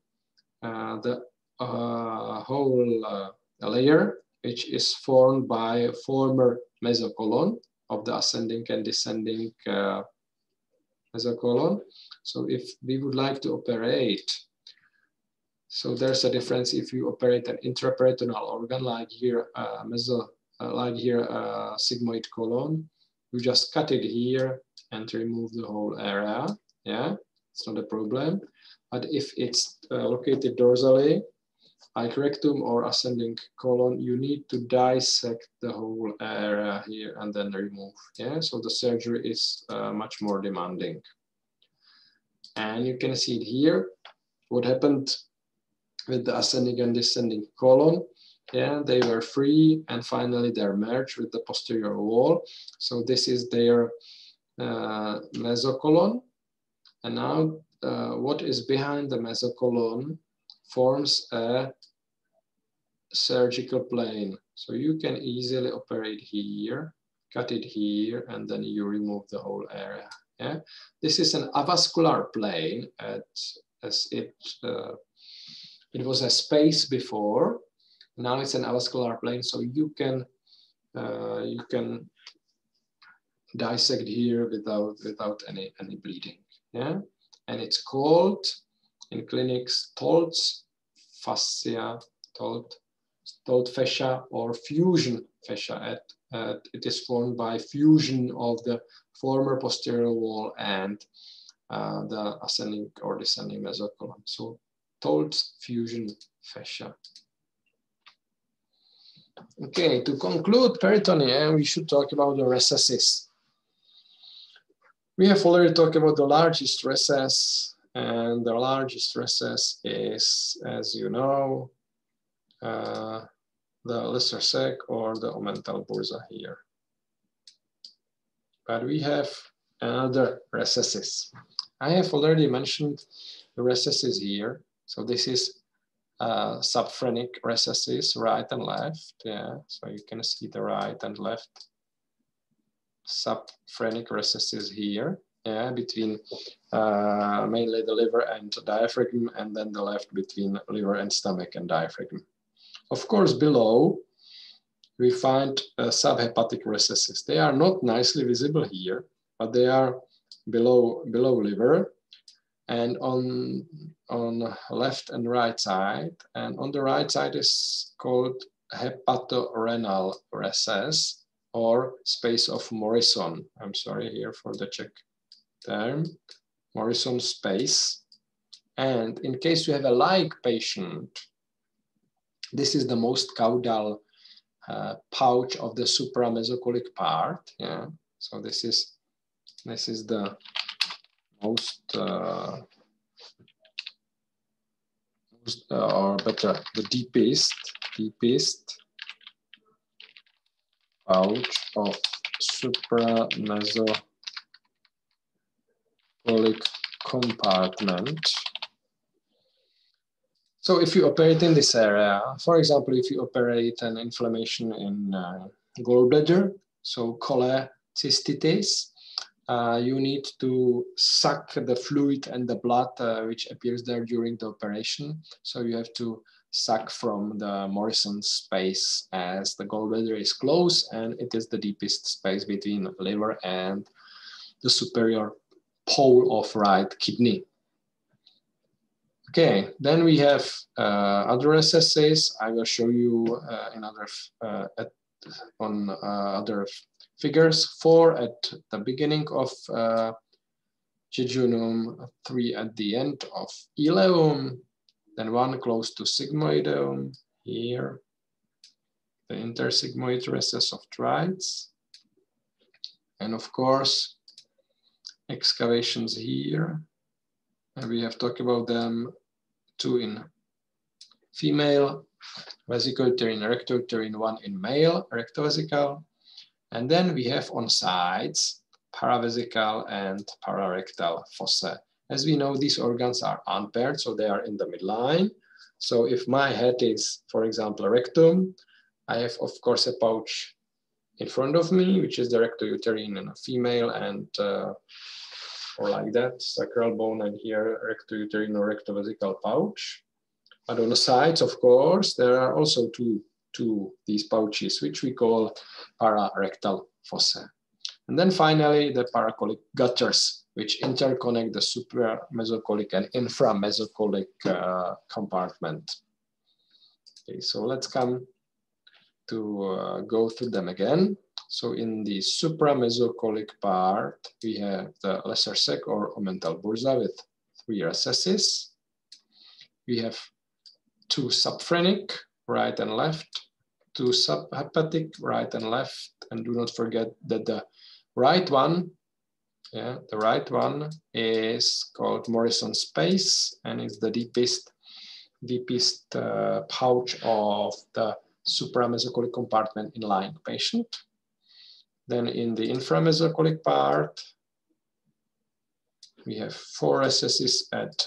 the whole layer, which is formed by a former mesocolon of the ascending and descending mesocolon. So if we would like to operate, so there's a difference if you operate an intraperitoneal organ, like here sigmoid colon, you just cut it here and remove the whole area. Yeah, it's not a problem. But if it's located dorsally, like rectum or ascending colon, you need to dissect the whole area here and then remove. Yeah, so the surgery is much more demanding. And you can see it here, what happened with the ascending and descending colon. Yeah, they were free and finally they're merged with the posterior wall. So this is their mesocolon. And now what is behind the mesocolon forms a surgical plane. So you can easily operate here, cut it here, and then you remove the whole area. Yeah, this is an avascular plane as it was a space before. Now it's an avascular plane, so you can dissect here without any bleeding. Yeah, and it's called in clinics Told's fascia, Told fascia or fusion fascia. It is formed by fusion of the former posterior wall and the ascending or descending mesocolon. So Told fusion fascia. Okay, to conclude peritoneum, we should talk about the recesses. We have already talked about the largest recess, and the largest recess is, as you know, the lesser sac or the Omental Bursa here. But we have another recesses. I have already mentioned the recesses here. So this is Subphrenik Recesses, right and left. Yeah, so you can see the right and left Subphrenik Recesses here. Yeah, between mainly the liver and diaphragm, and then the left between liver and stomach and diaphragm. Of course, below we find subhepatic recesses. They are not nicely visible here, but they are below liver and on left and right side. And on the right side is called hepatorenal recess or space of Morrison. I'm sorry here for the Czech term, Morrison space. And in case you have a like patient, this is the most caudal pouch of the supramesocolic part. Yeah, so this is the most or better, the deepest pouch of supramesocolic compartment. So if you operate in this area, for example, if you operate an inflammation in gallbladder, so cholecystitis, you need to suck the fluid and the blood which appears there during the operation. So you have to suck from the Morrison space as the gallbladder is close and it is the deepest space between liver and the superior pole of right kidney. Okay, then we have other recesses. I will show you in other figures. 4 at the beginning of jejunum, 3 at the end of ileum, then 1 close to sigmoideum here, the intersigmoid recess of trides, and of course excavations here. And we have talked about them, 2 in female vesicouterine, rectouterine, 1 in male rectovesical. And then we have on sides paravesical and pararectal fossa. As we know, these organs are unpaired, so they are in the midline. So if my head is, for example, rectum, I have, of course, a pouch in front of me, which is the rectouterine in a female, and or like that, sacral bone, and here rectouterine or rectovesical pouch. But on the sides, of course, there are also two these pouches, which we call pararectal fossa. And then finally, the paracolic gutters, which interconnect the supramesocolic and inframesocolic compartment. Okay, so let's come to go through them again. So in the supramesocolic part, we have the lesser sec or Omental Bursa with 3 recesses. We have 2 subphrenic, right and left, 2 subhepatic, right and left, and do not forget that the right one, the right one is called Morrison space and is the deepest pouch of the supramesocolic compartment in lying patient. Then in the inframesocolic part, we have 4 recesses at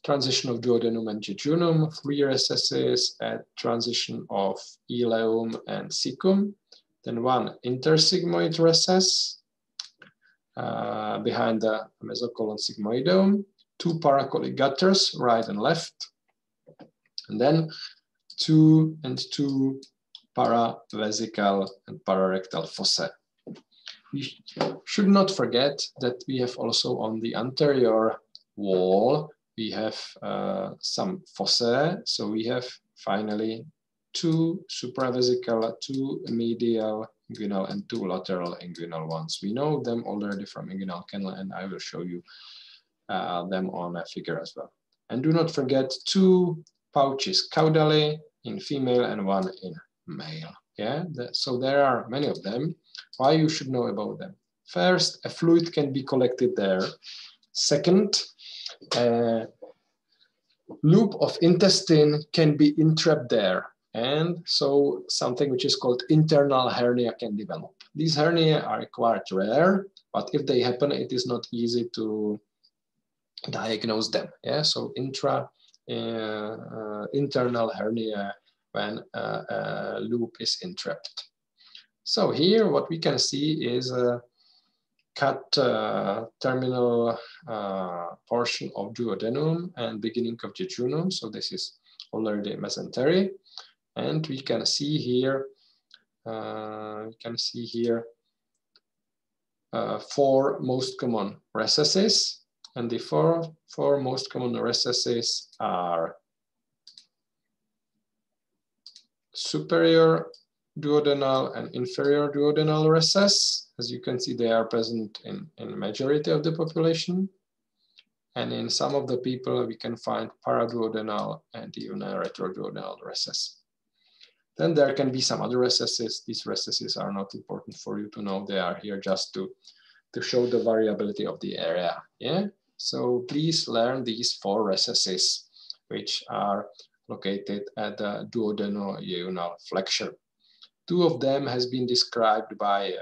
transition of duodenum and jejunum, 3 recesses at transition of ileum and cecum, then 1 intersigmoid recess behind the mesocolon sigmoidum, 2 paracolic gutters, right and left, and then 2 paravesical and pararectal fossae. We should not forget that we have also on the anterior wall, we have some fossae. So we have finally 2 supravesical, 2 medial inguinal, and 2 lateral inguinal ones. We know them already from inguinal canal, and I will show you them on a figure as well. And do not forget 2 pouches caudally in female and 1 in male. Yeah, so there are many of them. Why you should know about them? First, a fluid can be collected there. Second, a loop of intestine can be entrapped there. And so something which is called internal hernia can develop. These hernia are quite rare, but if they happen, it is not easy to diagnose them. Yeah, so internal hernia when a loop is entrapped. So here what we can see is a cut terminal portion of duodenum and beginning of jejunum. So this is already mesentery. And we can see here, 4 most common recesses. And the four most common recesses are superior duodenal and inferior duodenal recess. As you can see, they are present in majority of the population. And in some of the people, we can find paraduodenal and even a retroduodenal recess. Then there can be some other recesses. These recesses are not important for you to know. They are here just to show the variability of the area. Yeah. So please learn these 4 recesses, which are located at the duodenal flexure. 2 of them has been described by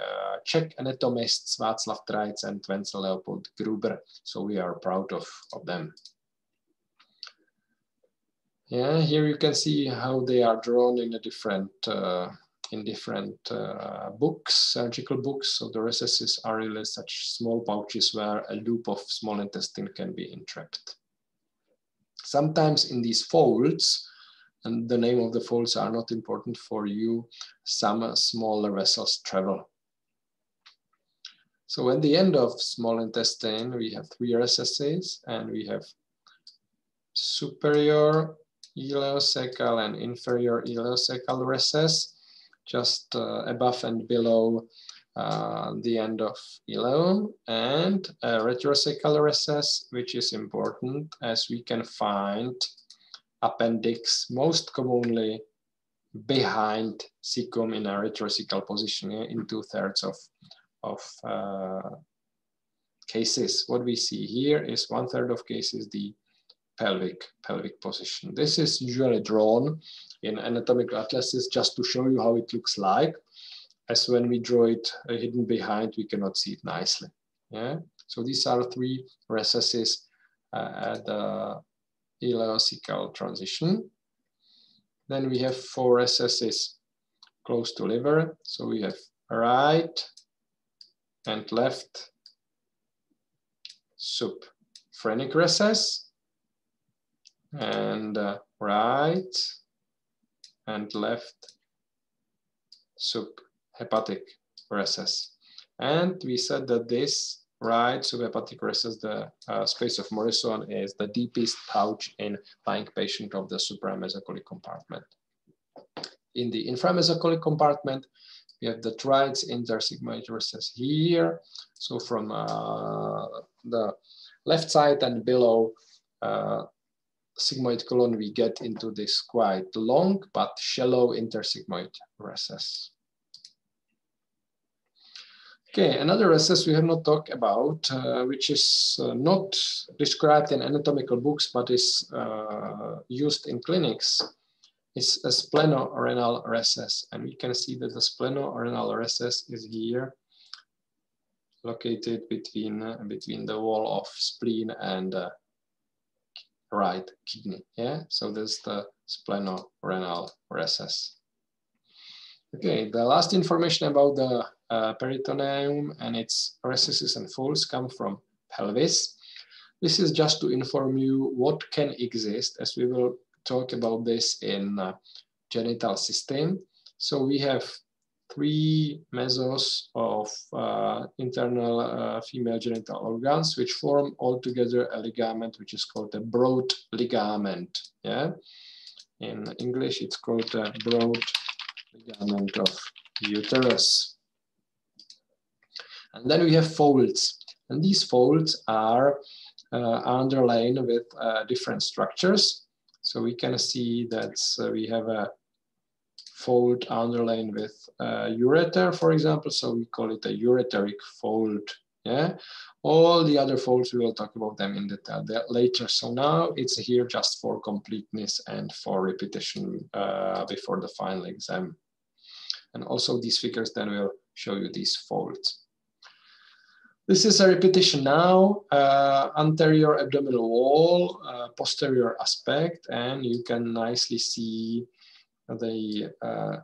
Czech anatomists Václav Trajc and Wenzel Leopold Gruber. So we are proud of them. Yeah, here you can see how they are drawn in a different books, surgical books. So the recesses are really such small pouches where a loop of small intestine can be entrapped. Sometimes in these folds, and the name of the folds are not important for you, some smaller vessels travel. So at the end of small intestine, we have 3 recesses, and we have superior ileocecal and inferior ileocecal recess, just above and below the end of ileum, and a retrocecal recess, which is important as we can find appendix most commonly behind cecum in a retrocecal position, in 2/3 of cases. What we see here is 1/3 of cases the pelvic position. This is usually drawn in anatomical atlases just to show you how it looks like, as when we draw it hidden behind, we cannot see it nicely. Yeah. So these are 3 recesses at the ileocecal transition. Then we have 4 recesses close to liver. So we have right and left subphrenic recess, and right and left subhepatic recess. And we said that this right subhepatic recess, the space of Morrison, is the deepest pouch in lying patient of the supramesocolic compartment. In the inframesocolic compartment, We have the right intersigmoid recess here. So from the left side and below sigmoid colon, we get into this quite long but shallow intersigmoid recess. Okay, another recess we have not talked about, which is not described in anatomical books, but is used in clinics, is a splenorenal recess. And we can see that the splenorenal recess is here, located between the wall of spleen and right kidney. Yeah, so this is the splenorenal recess. Okay, the last information about the peritoneum and its recesses and folds come from pelvis. This is just to inform you what can exist, as we will talk about this in genital system. So we have 3 mesos of internal female genital organs, which form altogether a ligament, which is called a broad ligament. Yeah, in English it's called a broad ligament of uterus. And then we have folds, and these folds are underlain with different structures. So we can see that we have a fold underlain with ureter, for example, so we call it a ureteric fold. Yeah, all the other folds, we will talk about them in detail later. So now it's here just for completeness and for repetition before the final exam. And also these figures then will show you these folds. This is a repetition now, anterior abdominal wall, posterior aspect, and you can nicely see the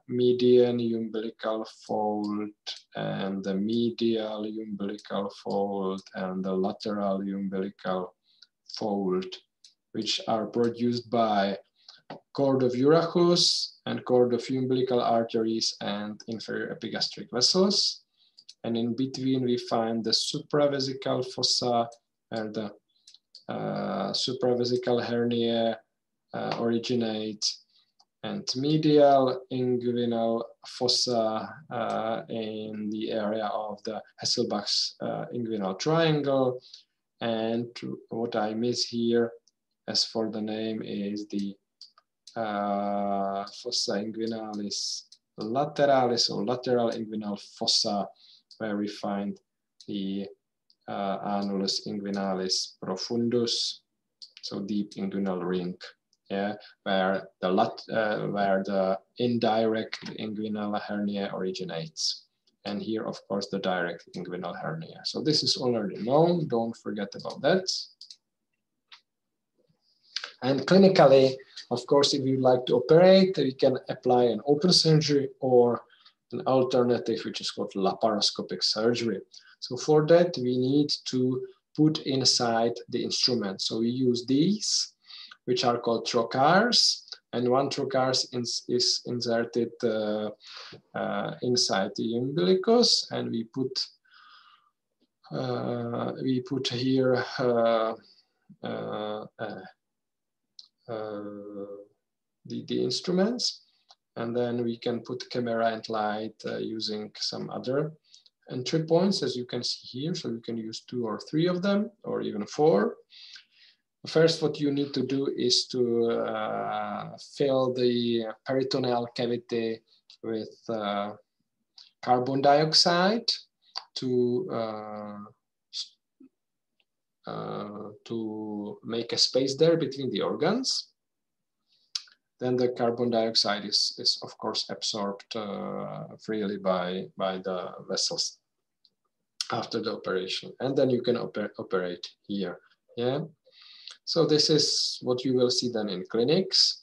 median umbilical fold and the medial umbilical fold and the lateral umbilical fold, which are produced by cord of Urachus and cord of umbilical arteries and inferior epigastric vessels. And in between we find the supravesical fossa and the supravesical hernia originate, and medial inguinal fossa in the area of the Hasselbach's inguinal triangle. And what I miss here, as for the name, is the fossa inguinalis lateralis, or lateral inguinal fossa, where we find the annulus inguinalis profundus, so deep inguinal ring, yeah, where the indirect inguinal hernia originates. And here, of course, the direct inguinal hernia. So this is already known, don't forget about that. And clinically, of course, if you'd like to operate, we can apply an open surgery or an alternative, which is called laparoscopic surgery. So for that, we need to put inside the instrument. So we use these, which are called trocars, and one trocar is inserted inside the umbilicus, and we put here the instruments, and then we can put camera and light using some other entry points, as you can see here. So you can use 2 or 3 of them, or even 4. First, what you need to do is to fill the peritoneal cavity with carbon dioxide to make a space there between the organs. Then the carbon dioxide is of course absorbed freely by the vessels after the operation. And then you can operate here. Yeah. So this is what you will see then in clinics.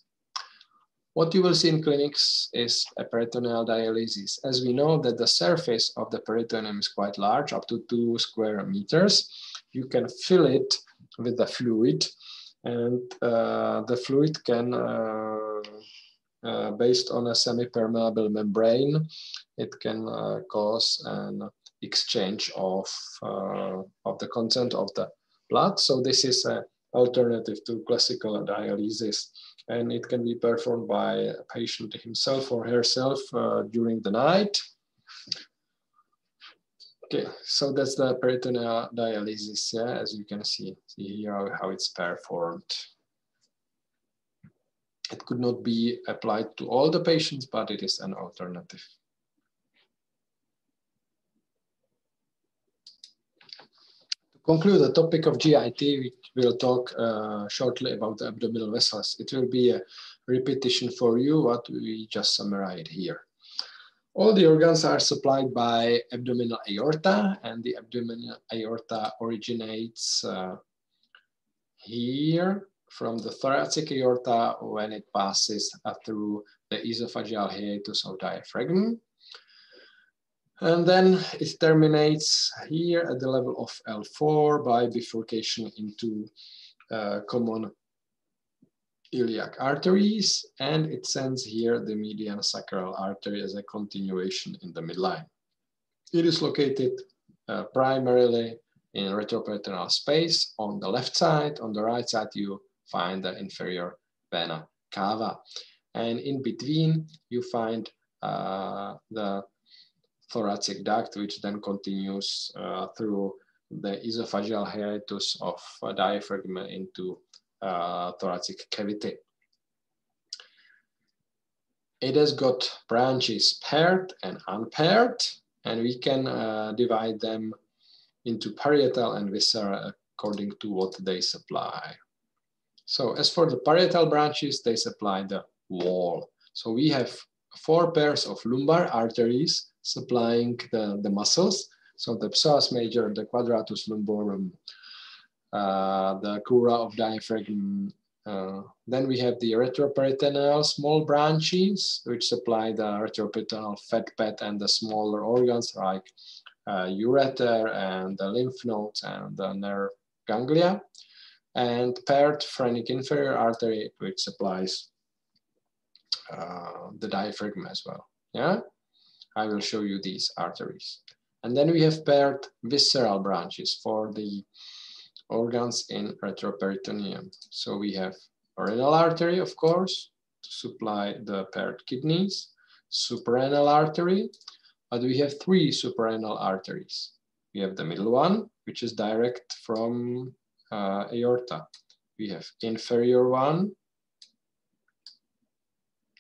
What you will see in clinics is a peritoneal dialysis. As we know that the surface of the peritoneum is quite large, up to 2 square meters, you can fill it with the fluid, and the fluid can, based on a semi-permeable membrane, it can cause an exchange of the content of the blood. So this is an alternative to classical dialysis, and it can be performed by a patient himself or herself during the night. Okay, so that's the peritoneal dialysis, yeah, as you can see here how it's performed. It could not be applied to all the patients, but it is an alternative. To conclude the topic of GIT, we will talk shortly about the abdominal vessels. It will be a repetition for you what we just summarized here. All the organs are supplied by abdominal aorta, and the abdominal aorta originates here from the thoracic aorta when it passes through the esophageal hiatus of diaphragm. And then it terminates here at the level of L4 by bifurcation into common iliac arteries, and it sends here the median sacral artery as a continuation in the midline. It is located primarily in retroperitoneal space on the left side. On the right side, you find the inferior vena cava. And in between, you find the thoracic duct, which then continues through the esophageal hiatus of diaphragm into thoracic cavity. It has got branches paired and unpaired, and we can divide them into parietal and viscera according to what they supply. So as for the parietal branches, they supply the wall. So we have 4 pairs of lumbar arteries supplying the muscles. So the psoas major, the quadratus lumborum, the crura of diaphragm. Then we have the retroperitoneal small branches, which supply the retroperitoneal fat pad and the smaller organs like ureter and the lymph nodes and the nerve ganglia. And paired phrenic inferior artery, which supplies the diaphragm as well. Yeah, I will show you these arteries. And then we have paired visceral branches for the organs in retroperitoneum. So we have renal artery, of course, to supply the paired kidneys, suprarenal artery, but we have 3 suprarenal arteries. We have the middle one, which is direct from aorta. We have inferior one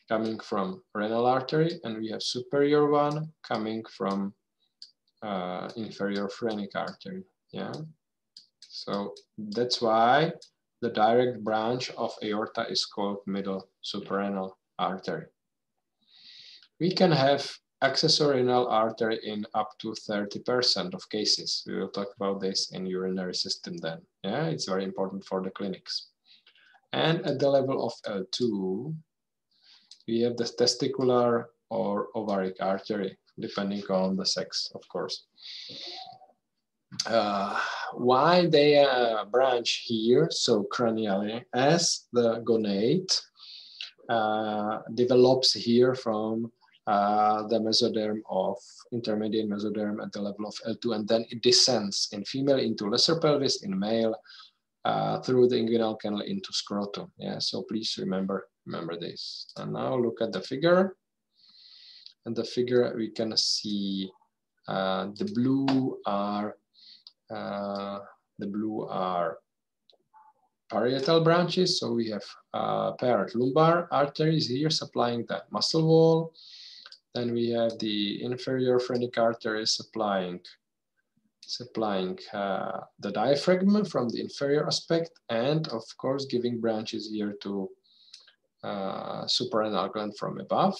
coming from renal artery, and we have superior one coming from inferior phrenic artery. Yeah. So that's why the direct branch of aorta is called middle suprarenal artery. We can have accessory renal artery in up to 30% of cases. We will talk about this in urinary system then. Yeah, it's very important for the clinics. And at the level of L2, we have the testicular or ovaric artery, depending on the sex, of course. Why they branch here so cranially, as the gonade develops here from the mesoderm of intermediate mesoderm at the level of L2, and then it descends in female into lesser pelvis, in male through the inguinal canal into scrotum. Yeah, so please remember this. And now look at the figure. And the figure we can see the blue are parietal branches. So we have paired lumbar arteries here supplying the muscle wall. Then we have the inferior phrenic artery supplying the diaphragm from the inferior aspect, and of course giving branches here to suprarenal gland from above.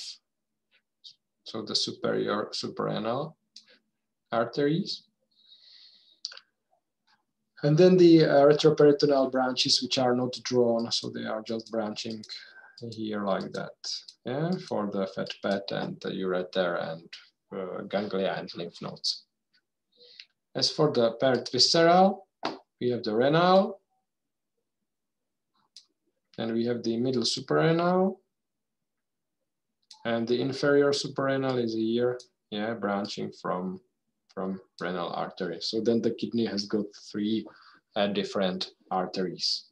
So the superior suprarenal arteries. And then the retroperitoneal branches, which are not drawn, so they are just branching here like that. Yeah, for the fat pad and the ureter and ganglia and lymph nodes. As for the paired visceral, we have the renal, and we have the middle suprarenal, and the inferior suprarenal is here, yeah, branching from renal artery. So then the kidney has got 3 different arteries.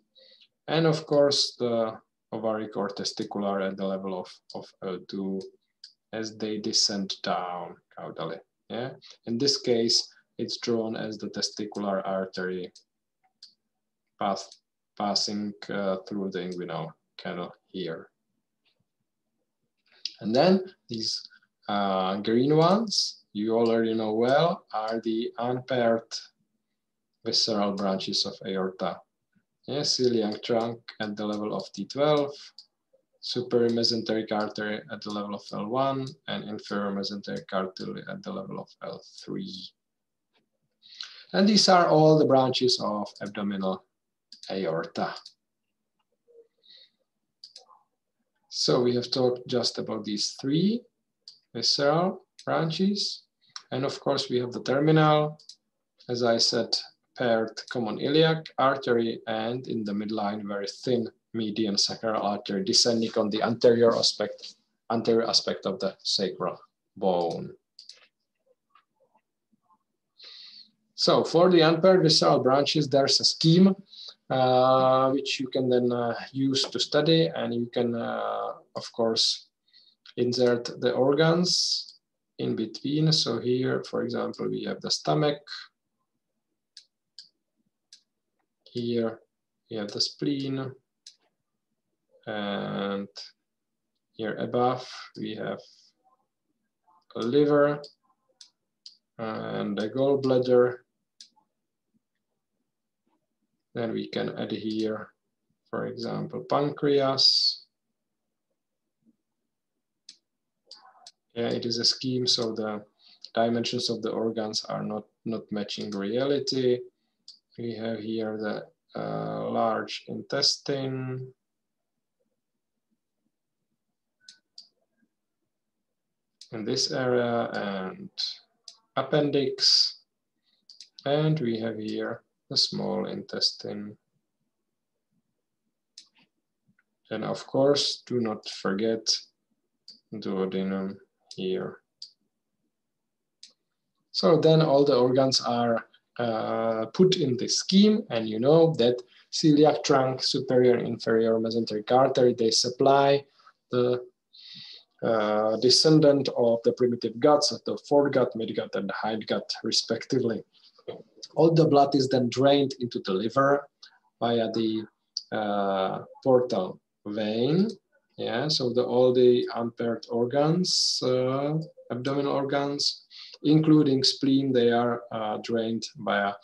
And of course, the ovaric or testicular at the level of L2 as they descend down, caudally. Yeah, in this case, it's drawn as the testicular artery passing through the inguinal canal here. And then these green ones, you already know well, are the unpaired visceral branches of aorta. Yeah, celiac trunk at the level of T12, superior mesenteric artery at the level of L1, and inferior mesenteric artery at the level of L3. And these are all the branches of abdominal aorta. So we have talked just about these three visceral branches. And of course, we have the terminal, as I said, paired common iliac artery, and in the midline, very thin median sacral artery descending on the anterior aspect of the sacral bone. So for the unpaired visceral branches, there's a scheme which you can then use to study, and you can, of course, insert the organs in between. So here, for example, we have the stomach. Here we have the spleen, and here above we have a liver and a gallbladder. Then we can add here, for example, pancreas. Yeah, it is a scheme, so the dimensions of the organs are not matching reality. We have here the large intestine. In this area, and appendix. And we have here the small intestine. And of course, do not forget duodenum here. So then all the organs are put in this scheme, and you know that celiac trunk, superior and inferior mesenteric artery, they supply the descendant of the primitive guts, of the foregut, midgut, and the hindgut, respectively. All the blood is then drained into the liver via the portal vein. Yeah, so all the unpaired organs, abdominal organs, including spleen, they are drained via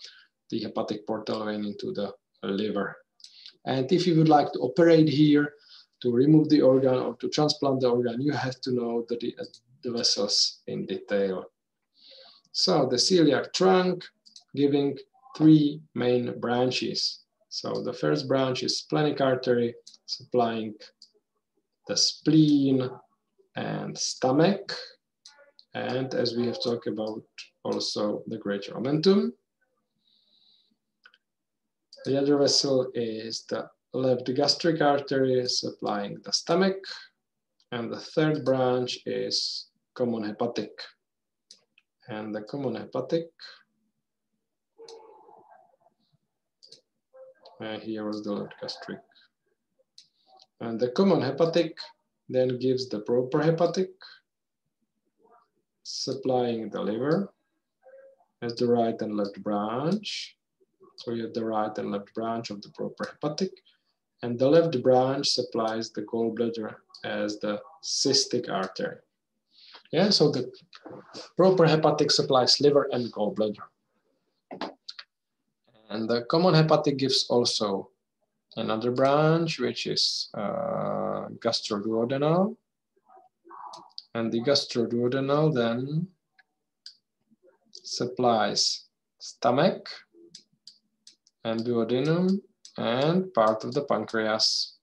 the hepatic portal vein into the liver. And if you would like to operate here, to remove the organ or to transplant the organ, you have to know the vessels in detail. So the celiac trunk giving three main branches. So the first branch is splenic artery, supplying the spleen and stomach. And as we have talked about, also the greater omentum. The other vessel is the left gastric artery, supplying the stomach. And the third branch is common hepatic. And the common hepatic, and here was the left gastric. And the common hepatic then gives the proper hepatic, supplying the liver as the right and left branch. So you have the right and left branch of the proper hepatic. And the left branch supplies the gallbladder as the cystic artery. Yeah, so the proper hepatic supplies liver and gallbladder. And the common hepatic gives also another branch, which is gastroduodenal. And the gastroduodenal then supplies stomach and duodenum and part of the pancreas.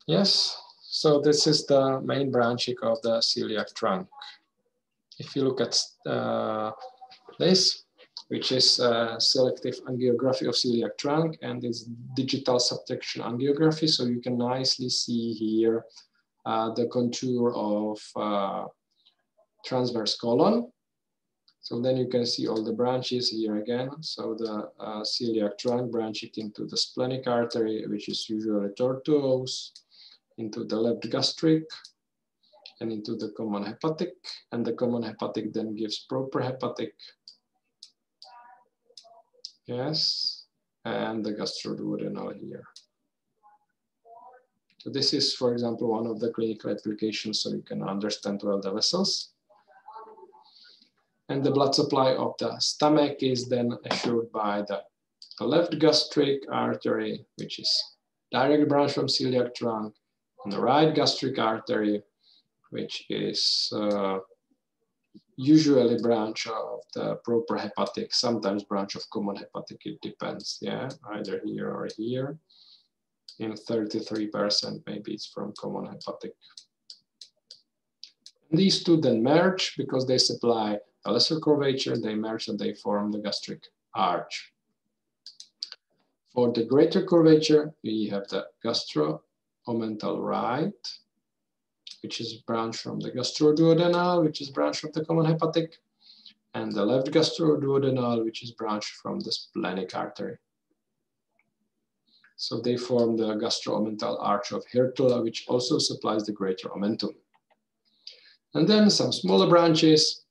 Yes, so this is the main branching of the celiac trunk. If you look at this, which is selective angiography of celiac trunk, and this digital subtraction angiography, so you can nicely see here the contour of transverse colon. So then you can see all the branches here again. So the celiac trunk branching into the splenic artery, which is usually tortuous, into the left gastric and into the common hepatic, and the common hepatic then gives proper hepatic. Yes, and the gastroduodenal here. So this is, for example, one of the clinical applications so you can understand well the vessels. And the blood supply of the stomach is then assured by the left gastric artery, which is direct branch from celiac trunk, and the right gastric artery, which is usually branch of the proper hepatic, sometimes branch of common hepatic, it depends, yeah, either here or here. In 33%, maybe it's from common hepatic. And these two then merge because they supply a lesser curvature, they merge and they form the gastric arch. For the greater curvature, we have the gastro-omental right, which is branch from the gastroduodenal, which is branch from the common hepatic, and the left gastroduodenal, which is branch from the splenic artery. So they form the gastro-omental arch of Hirtula, which also supplies the greater omentum. And then some smaller branches,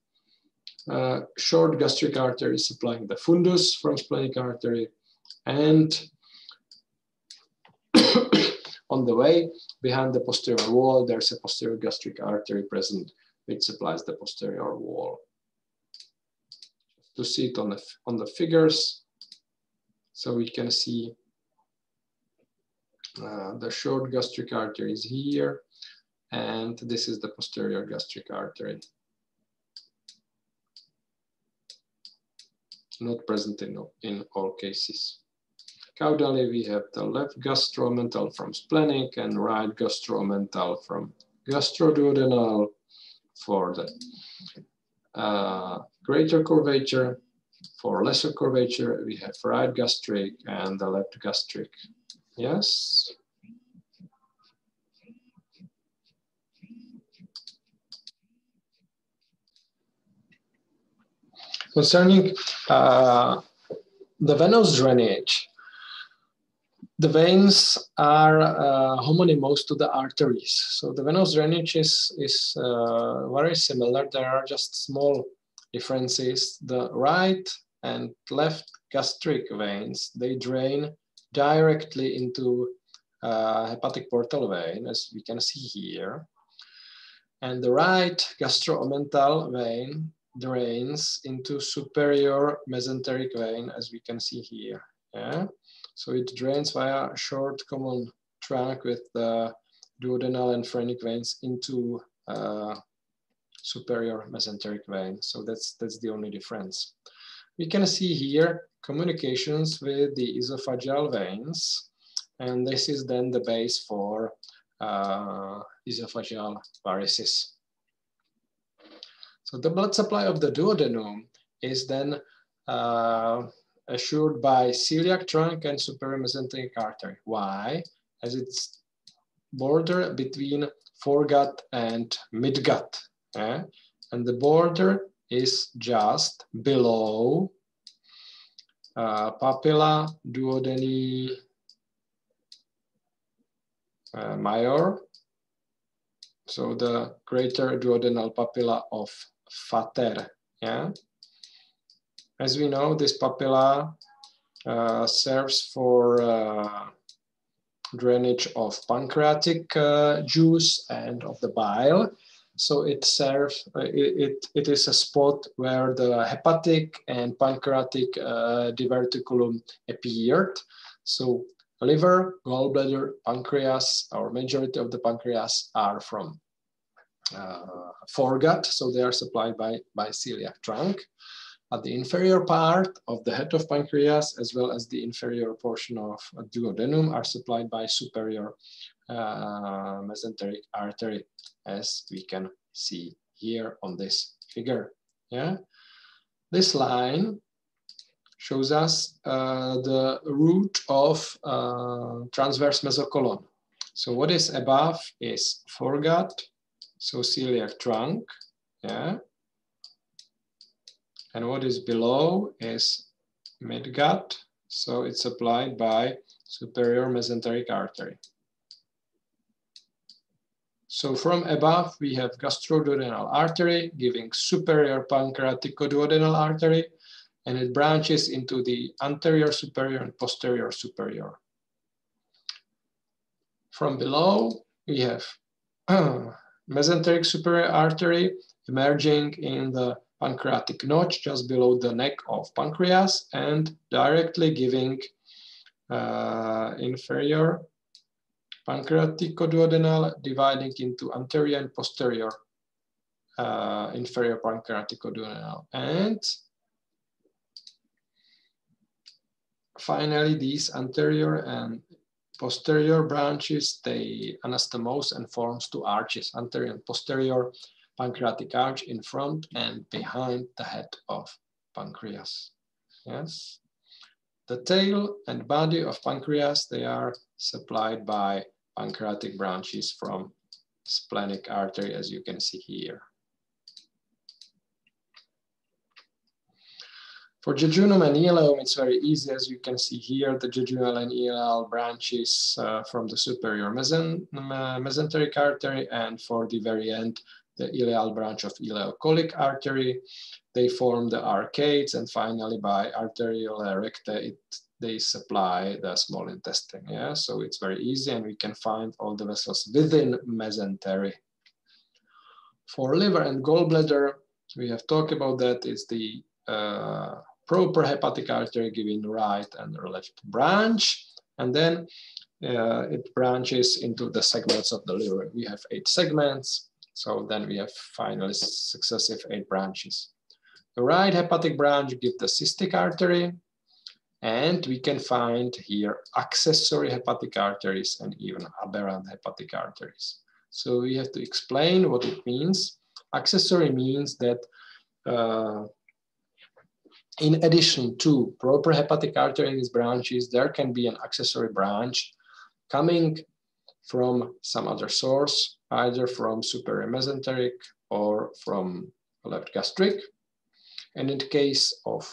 short gastric artery supplying the fundus from splenic artery, and on the way, behind the posterior wall, there's a posterior gastric artery present, which supplies the posterior wall. To see it on the figures, so we can see the short gastric artery is here, and this is the posterior gastric artery. Not present in all cases. Caudally, we have the left gastro-omental from splenic and right gastro-omental from gastroduodenal. For the greater curvature, for lesser curvature, we have right gastric and the left gastric. Yes. Concerning the venous drainage, the veins are homonymous to the arteries. So the venous drainage is very similar. There are just small differences. The right and left gastric veins, they drain directly into hepatic portal vein, as we can see here. And the right gastro-omental vein drains into superior mesenteric vein, as we can see here. Yeah? So it drains via a short common trunk with the duodenal and phrenic veins into superior mesenteric vein. So that's the only difference. We can see here communications with the esophageal veins, and this is then the base for esophageal varices. So the blood supply of the duodenum is then assured by celiac trunk and superior mesenteric artery. Why? As it's border between foregut and midgut. And the border is just below papilla duodeni major. So the greater duodenal papilla of Vater. Yeah. As we know, this papilla serves for drainage of pancreatic juice and of the bile. So it serves, it is a spot where the hepatic and pancreatic diverticulum appeared. So liver, gallbladder, pancreas, or majority of the pancreas are from foregut, so they are supplied by celiac trunk. At the inferior part of the head of pancreas, as well as the inferior portion of duodenum, are supplied by superior mesenteric artery, as we can see here on this figure. Yeah, this line shows us the route of transverse mesocolon. So what is above is foregut, so celiac trunk, yeah. And what is below is midgut, so it's supplied by superior mesenteric artery. So from above, we have gastroduodenal artery giving superior pancreaticoduodenal artery, and it branches into the anterior superior and posterior superior. From below, we have mesenteric superior artery emerging in the pancreatic notch just below the neck of pancreas and directly giving inferior pancreaticoduodenal dividing into anterior and posterior inferior pancreaticoduodenal. And finally, these anterior and posterior branches, they anastomose and forms two arches, anterior and posterior pancreatic arch in front and behind the head of pancreas. Yes. The tail and body of pancreas, they are supplied by pancreatic branches from splenic artery, as you can see here. For jejunum and ileum, it's very easy, as you can see here, the jejunal and ileal branches from the superior mesenteric artery, and for the very end, the ileal branch of ileocolic artery. They form the arcades, and finally by arterial recta, they supply the small intestine. Yeah, so it's very easy, and we can find all the vessels within mesentery. For liver and gallbladder, we have talked about that. It's the proper hepatic artery giving right and left branch, and then it branches into the segments of the liver. We have 8 segments, so then we have finally successive 8 branches. The right hepatic branch gives the cystic artery, and we can find here accessory hepatic arteries and even aberrant hepatic arteries. So we have to explain what it means. Accessory means that in addition to proper hepatic arteries branches, there can be an accessory branch coming from some other source, either from superior mesenteric or from left gastric. And in the case of,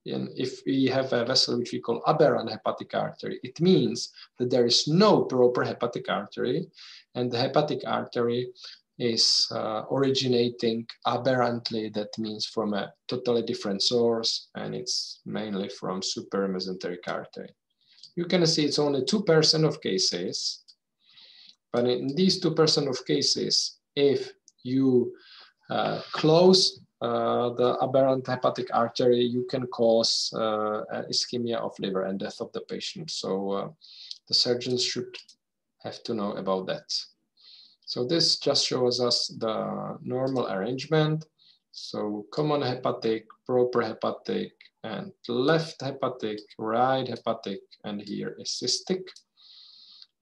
if we have a vessel which we call aberrant hepatic artery, it means that there is no proper hepatic artery, and the hepatic artery is originating aberrantly. That means from a totally different source, and it's mainly from superior mesenteric artery. You can see it's only 2% of cases, but in these 2% of cases, if you close the aberrant hepatic artery, you can cause ischemia of liver and death of the patient. So the surgeons should have to know about that. So this just shows us the normal arrangement. So common hepatic, proper hepatic, and left hepatic, right hepatic, and here is cystic.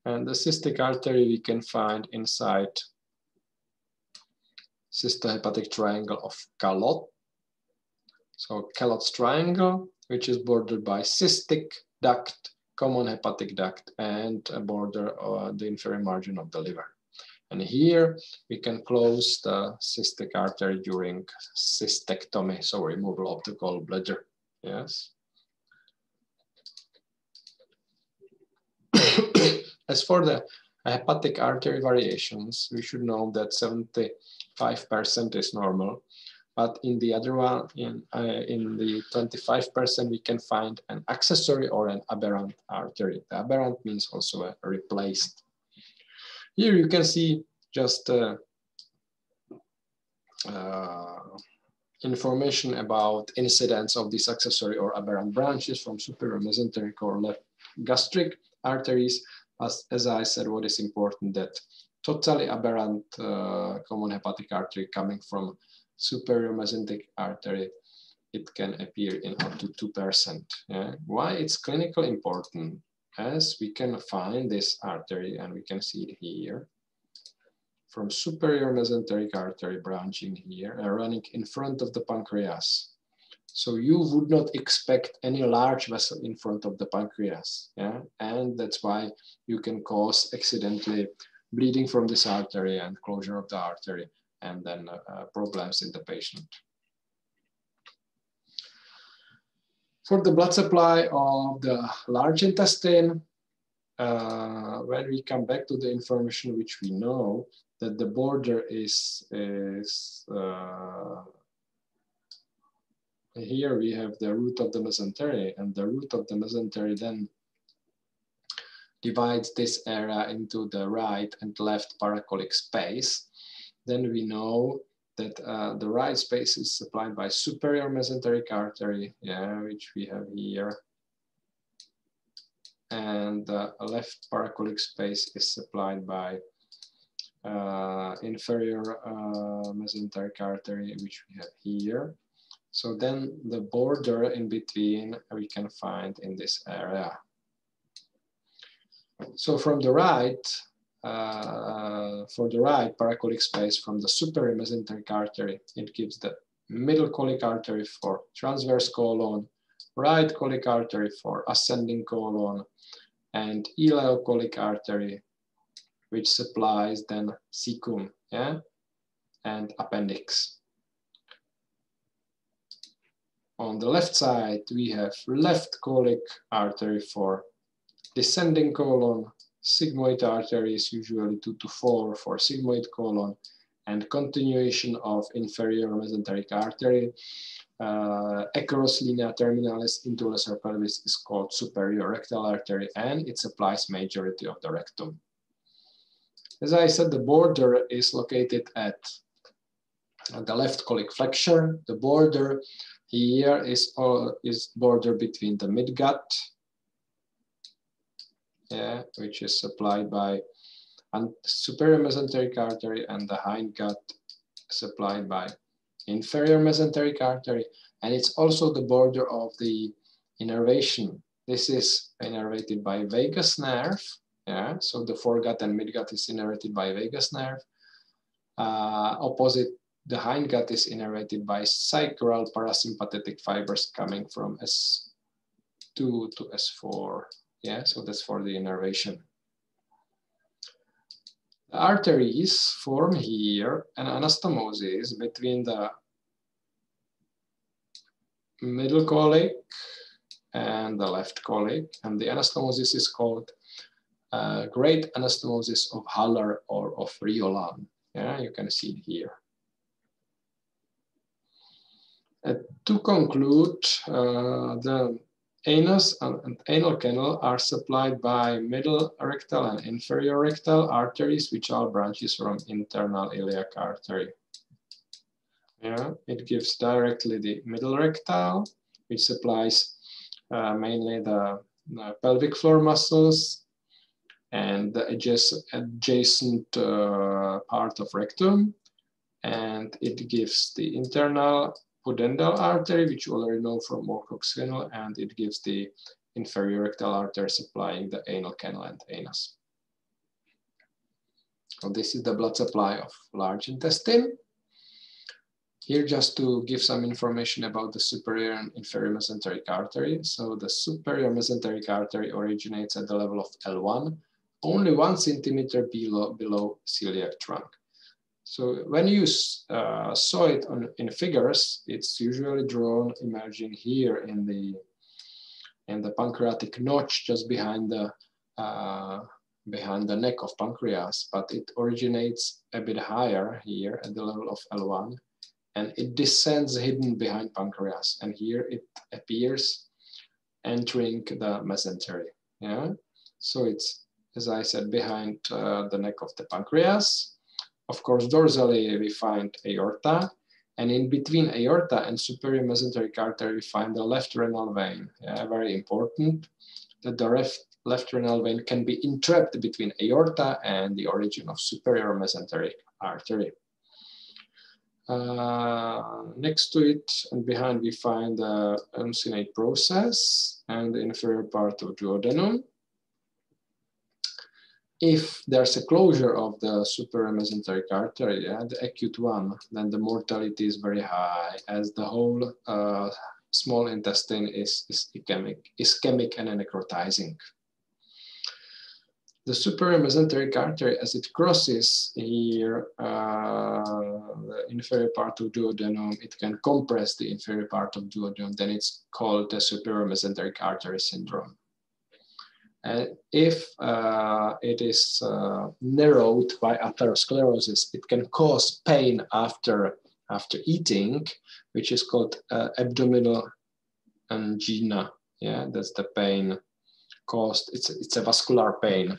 And the cystic artery we can find inside cystohepatic triangle of Callot. So Callot's triangle, which is bordered by cystic duct, common hepatic duct, and a border on the inferior margin of the liver. And here we can close the cystic artery during cystectomy, so removal of the gallbladder. Yes. As for the hepatic artery variations, we should know that 75% is normal, but in the other one, in the 25%, we can find an accessory or an aberrant artery. The aberrant means also a replaced. Here you can see just information about incidence of these accessory or aberrant branches from superior mesenteric or left gastric arteries. As I said, what is important, that totally aberrant common hepatic artery coming from superior mesenteric artery, it can appear in up to 2%. Yeah? Why it's clinically important? As we can find this artery, and we can see it here, from superior mesenteric artery branching here and running in front of the pancreas. So you would not expect any large vessel in front of the pancreas, yeah? And that's why you can cause accidentally bleeding from this artery and closure of the artery, and then problems in the patient. For the blood supply of the large intestine, when we come back to the information which we know, that the border is here we have the root of the mesentery, and the root of the mesentery then divides this area into the right and left paracolic space. Then we know that the right space is supplied by superior mesenteric artery, yeah, which we have here. And the left paracolic space is supplied by inferior mesenteric artery, which we have here. So then the border in between we can find in this area. So from the right, for the right paracolic space from the superior mesenteric artery, it gives the middle colic artery for transverse colon, right colic artery for ascending colon, and ileocolic artery, which supplies then cecum, yeah, and appendix. On the left side, we have left colic artery for descending colon, sigmoid arteries, usually 2 to 4 for sigmoid colon, and continuation of inferior mesenteric artery. Across linea terminalis into lesser pelvis is called superior rectal artery, and it supplies majority of the rectum. As I said, the border is located at the left colic flexure. The border here is border between the midgut, yeah, which is supplied by superior mesenteric artery, and the hindgut supplied by inferior mesenteric artery, and it's also the border of the innervation. This is innervated by vagus nerve, yeah, so the foregut and midgut is innervated by vagus nerve. Opposite, the hindgut is innervated by sacral parasympathetic fibers coming from S2 to S4, yeah, so that's for the innervation. The arteries form here an anastomosis between the middle colic and the left colic, and the anastomosis is called great anastomosis of Haller or of Riolan. Yeah, you can see it here. To conclude, the anus and anal canal are supplied by middle rectal and inferior rectal arteries, which are branches from internal iliac artery. Yeah, it gives directly the middle rectal, which supplies mainly the pelvic floor muscles and the adjacent part of rectum, and it gives the internal pudendal artery, which you already know from Moorcock's canal, and it gives the inferior rectal artery supplying the anal canal and anus. So this is the blood supply of large intestine. Here, just to give some information about the superior and inferior mesenteric artery. So the superior mesenteric artery originates at the level of L1, only 1 centimeter below celiac trunk. So when you saw it in figures, it's usually drawn emerging here in the pancreatic notch, just behind the neck of pancreas, but it originates a bit higher here at the level of L1, and it descends hidden behind pancreas, and here it appears entering the mesentery. Yeah, so it's, as I said, behind the neck of the pancreas. Of course, dorsally we find aorta, and in between aorta and superior mesenteric artery we find the left renal vein. Yeah, very important that the left renal vein can be entrapped between aorta and the origin of superior mesenteric artery. Next to it and behind we find the uncinate process and the inferior part of duodenum. If there's a closure of the superior mesenteric artery, yeah, the acute one, then the mortality is very high, as the whole small intestine is ischemic and necrotizing. The superior mesenteric artery, as it crosses here the inferior part of duodenum, it can compress the inferior part of duodenum. Then it's called the superior mesenteric artery syndrome. And if it is narrowed by atherosclerosis, it can cause pain after eating, which is called abdominal angina. Yeah, that's the pain caused. It's a vascular pain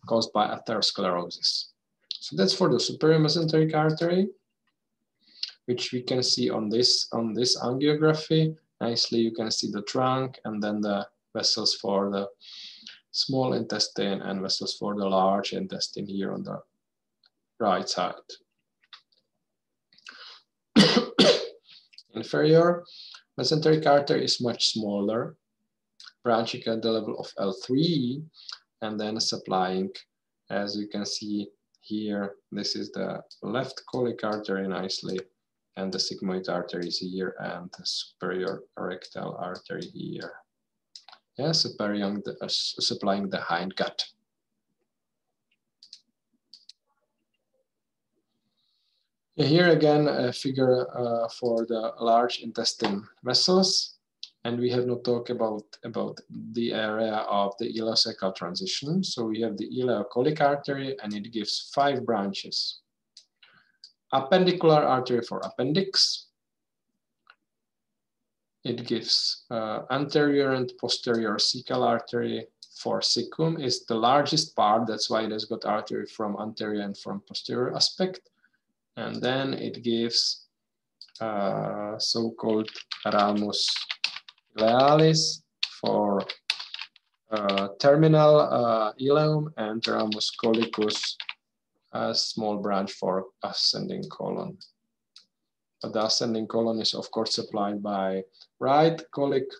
caused by atherosclerosis. So that's for the superior mesenteric artery, which we can see on this angiography. Nicely, you can see the trunk and then the vessels for the small intestine and vessels for the large intestine here on the right side. Inferior mesenteric artery is much smaller, branching at the level of L3 and then supplying, as you can see here, this is the left colic artery nicely, and the sigmoid artery is here, and the superior rectal artery here. Yeah, supplying the hindgut. Here again, a figure for the large intestine vessels, and we have not talked about the area of the ileocecal transition. So we have the ileocolic artery, and it gives 5 branches. Appendicular artery for appendix. It gives anterior and posterior cecal artery for cecum. Is the largest part, that's why it has got artery from anterior and from posterior aspect. And then it gives so-called ramus ilealis for terminal ileum, and ramus colicus, a small branch for ascending colon. But the ascending colon is of course supplied by right colic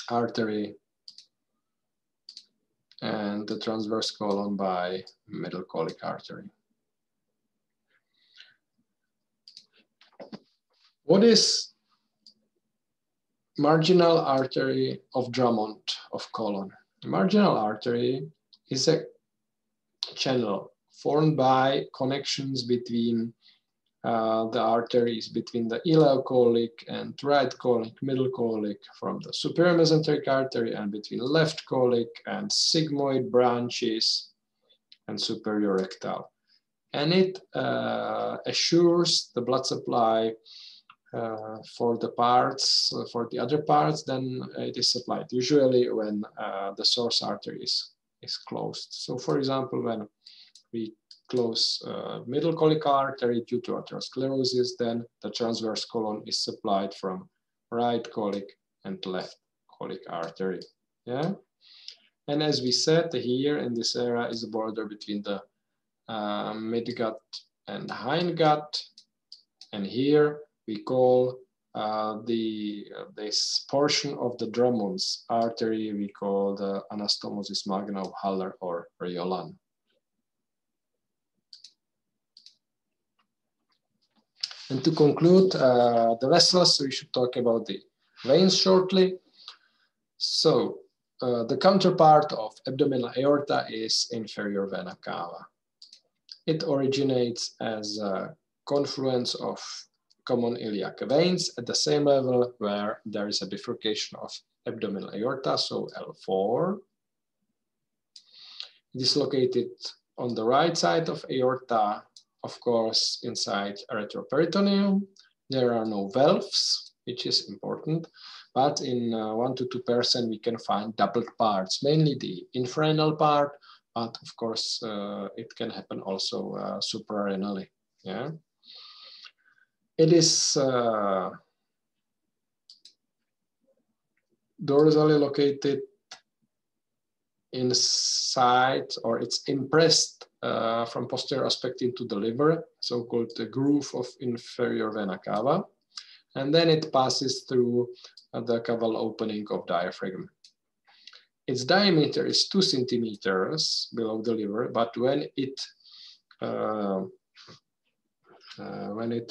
artery and the transverse colon by middle colic artery. What is marginal artery of Drummond of colon? The marginal artery is a channel formed by connections between the arteries between the ileocolic and right colic, middle colic, from the superior mesenteric artery, and between left colic and sigmoid branches and superior rectal. And it assures the blood supply for the parts, for the other parts, then it is supplied usually when the source artery is closed. So for example, when we close middle colic artery due to atherosclerosis, then the transverse colon is supplied from right colic and left colic artery. Yeah, and as we said, here in this area is the border between the midgut and hindgut, and here we call this portion of the Drummond's artery, we call the anastomosis magna of Haller or Riolan. And to conclude the vessels, we should talk about the veins shortly. So the counterpart of abdominal aorta is inferior vena cava. It originates as a confluence of common iliac veins at the same level where there is a bifurcation of abdominal aorta, so L4. It is located on the right side of aorta, of course, inside retroperitoneum. There are no valves, which is important, but in 1 to 2% we can find doubled parts, mainly the infrarenal part, but of course it can happen also suprarenally. Yeah. It is dorsally located inside, or it's impressed from posterior aspect into the liver, so-called the groove of inferior vena cava. And then it passes through the caval opening of diaphragm. Its diameter is 2 centimeters below the liver, but when it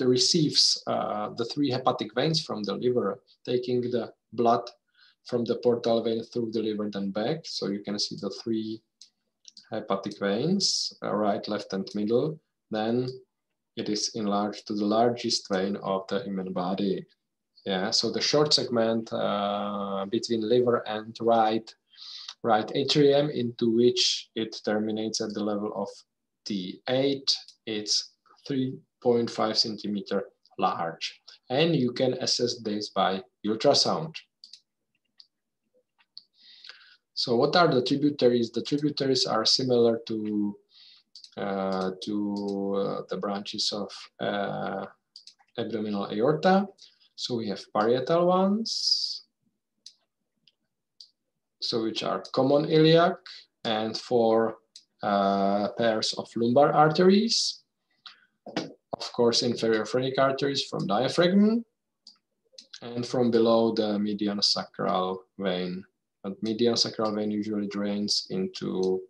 receives the 3 hepatic veins from the liver, taking the blood from the portal vein through the liver then back. So you can see the 3 hepatic veins, right, left, and middle. Then it is enlarged to the largest vein of the human body. Yeah, so the short segment between liver and right right atrium, into which it terminates at the level of T8. It's 3.5 centimeter large. And you can assess this by ultrasound. So what are the tributaries? The tributaries are similar to the branches of abdominal aorta. So we have parietal ones, so which are common iliac, and 4 pairs of lumbar arteries. Of course, inferior phrenic arteries from diaphragm, and from below the median sacral vein. But median sacral vein usually drains into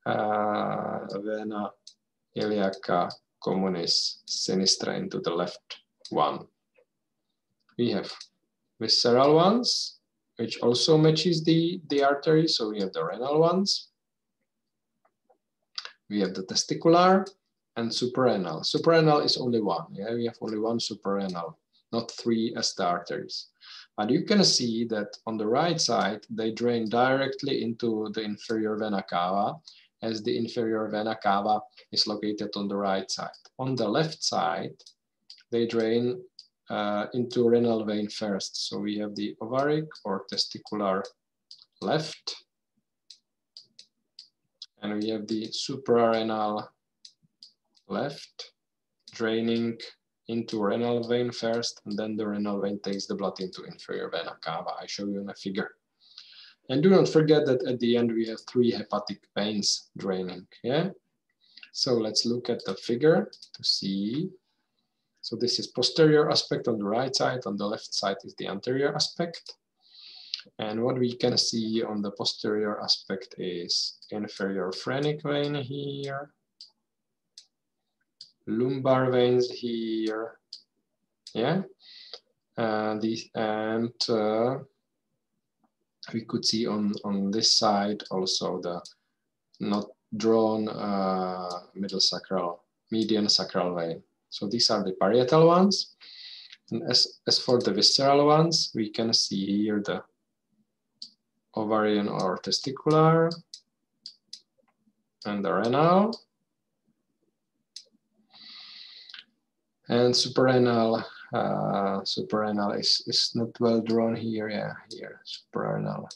vena iliaca communis sinistra, into the left one. We have visceral ones, which also matches the artery. So we have the renal ones. We have the testicular and suprarenal. Suprarenal is only one. Yeah, we have only one suprarenal, not 3 as the arteries. But you can see that on the right side, they drain directly into the inferior vena cava, as the inferior vena cava is located on the right side. On the left side, they drain into renal vein first. So we have the ovaric or testicular left, and we have the suprarenal left, draining into renal vein first, and then the renal vein takes the blood into inferior vena cava. I show you in a figure. And do not forget that at the end we have 3 hepatic veins draining. Yeah. So let's look at the figure to see. So this is posterior aspect on the right side. On the left side is the anterior aspect. And what we can see on the posterior aspect is inferior phrenic vein here, lumbar veins here, yeah, we could see on this side also the not drawn median sacral vein. So these are the parietal ones. And as for the visceral ones, we can see here the ovarian or testicular and the renal. And suprarenal, suprarenal is not well drawn here. Yeah, here, suprarenal.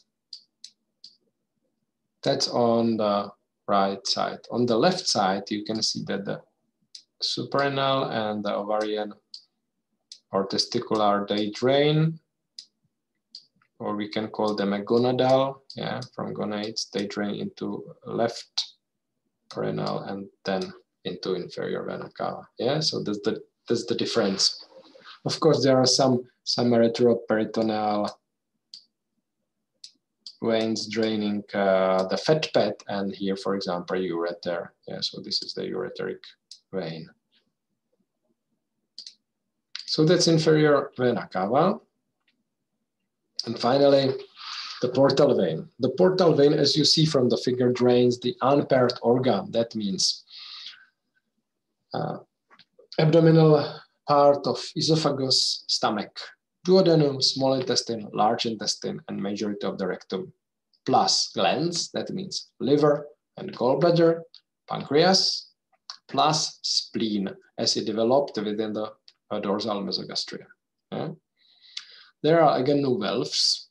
That's on the right side. On the left side, you can see that the suprarenal and the ovarian or testicular, they drain, or we can call them a gonadal. Yeah, from gonads, they drain into left renal and then into inferior vena cava. Yeah, so that's the difference. Of course, there are some retroperitoneal veins draining the fat pad, and here, for example, ureter. Yeah, so this is the ureteric vein. So that's inferior vena cava. And finally, the portal vein. The portal vein, as you see from the figure, drains the unpaired organ. That means abdominal part of esophagus, stomach, duodenum, small intestine, large intestine, and majority of the rectum, plus glands, that means liver and gallbladder, pancreas, plus spleen, as it developed within the dorsal mesogastria. Yeah? There are again no valves.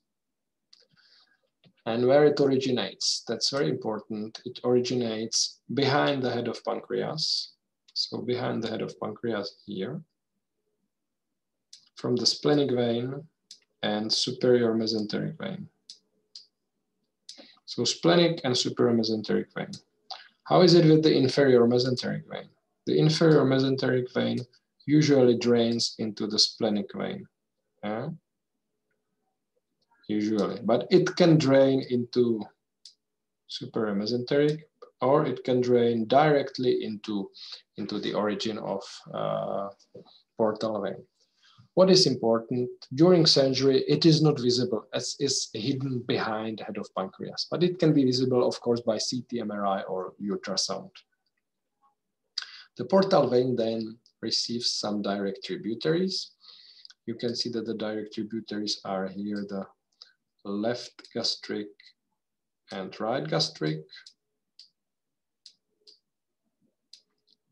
And where it originates, that's very important. It originates behind the head of pancreas. So behind the head of pancreas here, from the splenic vein and superior mesenteric vein. So splenic and superior mesenteric vein. How is it with the inferior mesenteric vein? The inferior mesenteric vein usually drains into the splenic vein. Yeah? Usually, but it can drain into superior mesenteric, or it can drain directly into the origin of portal vein. What is important, during surgery, it is not visible, as is hidden behind the head of pancreas, but it can be visible, of course, by CT, MRI, or ultrasound. The portal vein then receives some direct tributaries. You can see that the direct tributaries are here, the left gastric and right gastric.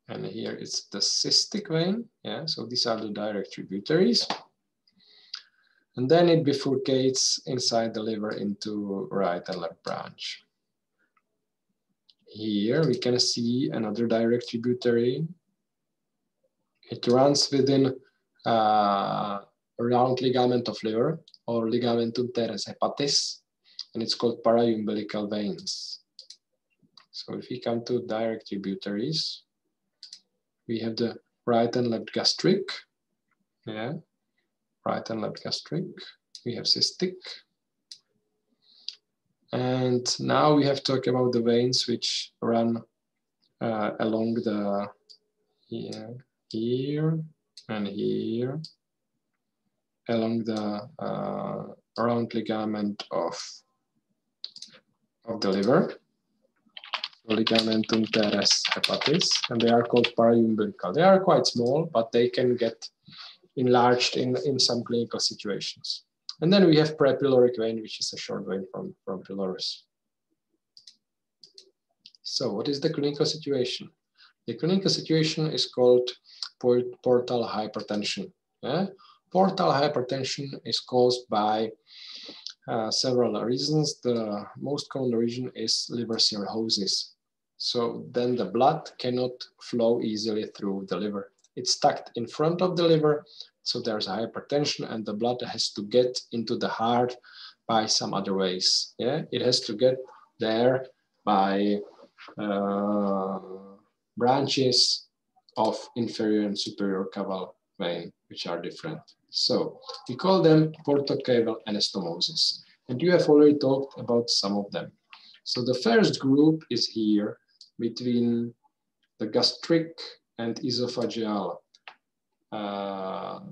And here it's the cystic vein. Yeah, so these are the direct tributaries. And then it bifurcates inside the liver into right and left branch. Here we can see another direct tributary. It runs within round ligament of liver, or ligamentum teres hepatis, and it's called paraumbilical veins. So if we come to direct tributaries, we have the right and left gastric. Yeah, right and left gastric. We have cystic. And now we have talked about the veins which run along the here and here, along the round ligament of the liver, so ligamentum teres hepatis, and they are called paraumbilical. They are quite small, but they can get enlarged in some clinical situations. And then we have prepyloric vein, which is a short vein from pylorus. So what is the clinical situation? The clinical situation is called portal hypertension. Yeah? Portal hypertension is caused by several reasons. The most common reason is liver cirrhosis. So then the blood cannot flow easily through the liver. It's stuck in front of the liver, so there's a hypertension, and the blood has to get into the heart by some other ways. Yeah, it has to get there by branches of inferior and superior caval vein, which are different. So we call them portocaval anastomosis. And you have already talked about some of them. So the first group is here between the gastric and esophageal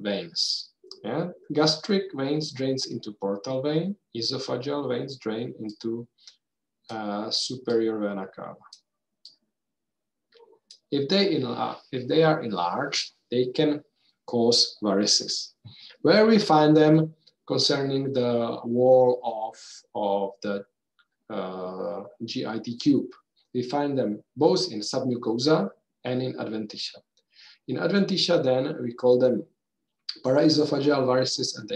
veins. Yeah? Gastric veins drains into portal vein, esophageal veins drain into superior vena cava. If they are enlarged, they can cause varices. Where we find them concerning the wall of the GIT tube, we find them both in submucosa and in adventitia. In adventitia, then we call them paraesophageal varices, and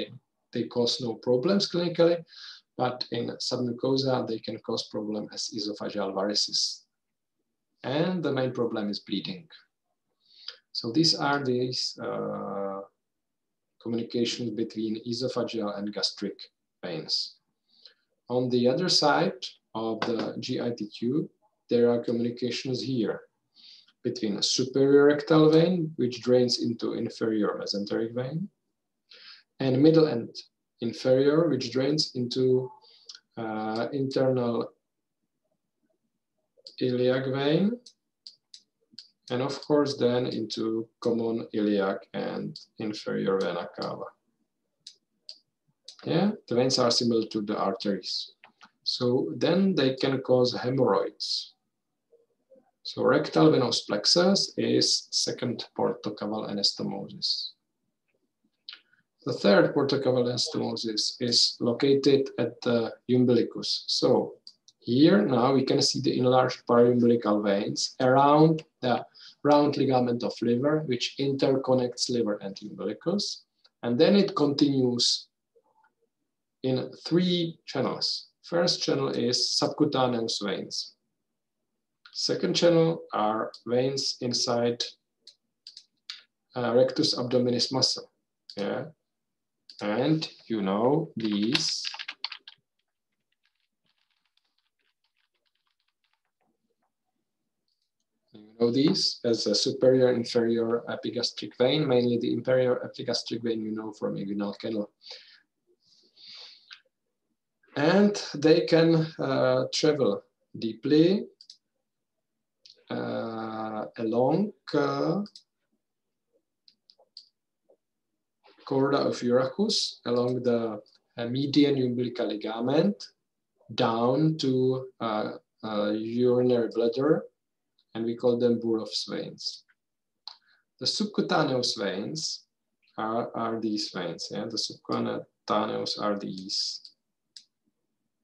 they cause no problems clinically, but in submucosa, they can cause problem as esophageal varices. And the main problem is bleeding. So these are these communications between esophageal and gastric veins. On the other side of the GIT tube, there are communications here between a superior rectal vein, which drains into inferior mesenteric vein, and middle and inferior, which drains into internal iliac vein, and of course then into common iliac and inferior vena cava. Yeah, the veins are similar to the arteries. So then they can cause hemorrhoids. So rectal venous plexus is second portocaval anastomosis. The third portocaval anastomosis is located at the umbilicus. So here now we can see the enlarged paraumbilical veins around the round ligament of liver, which interconnects liver and umbilicus. And then it continues in 3 channels. First channel is subcutaneous veins. Second channel are veins inside rectus abdominis muscle. Yeah. And you know these. You know these as a superior inferior epigastric vein, mainly the inferior epigastric vein you know from inguinal canal. And they can travel deeply along chorda of Urachus, along the median umbilical ligament, down to urinary bladder, and we call them Burow's veins. The subcutaneous veins are these veins. Yeah? The subcutaneous are these.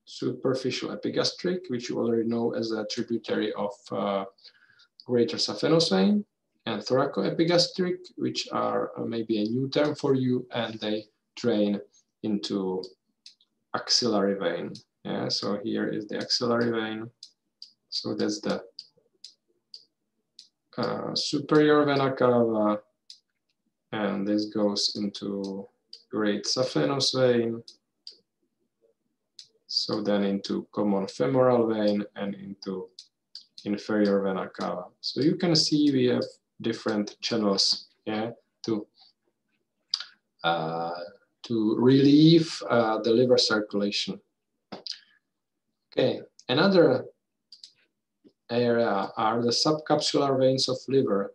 superficial epigastric, which you already know as a tributary of greater saphenous vein, and thoracoepigastric, which are maybe a new term for you, and they drain into axillary vein. Yeah, so here is the axillary vein. So that's the superior vena cava, and this goes into great saphenous vein. So then into common femoral vein and into inferior vena cava. So you can see we have different channels, yeah, to relieve the liver circulation. Okay, another area are the subcapsular veins of liver,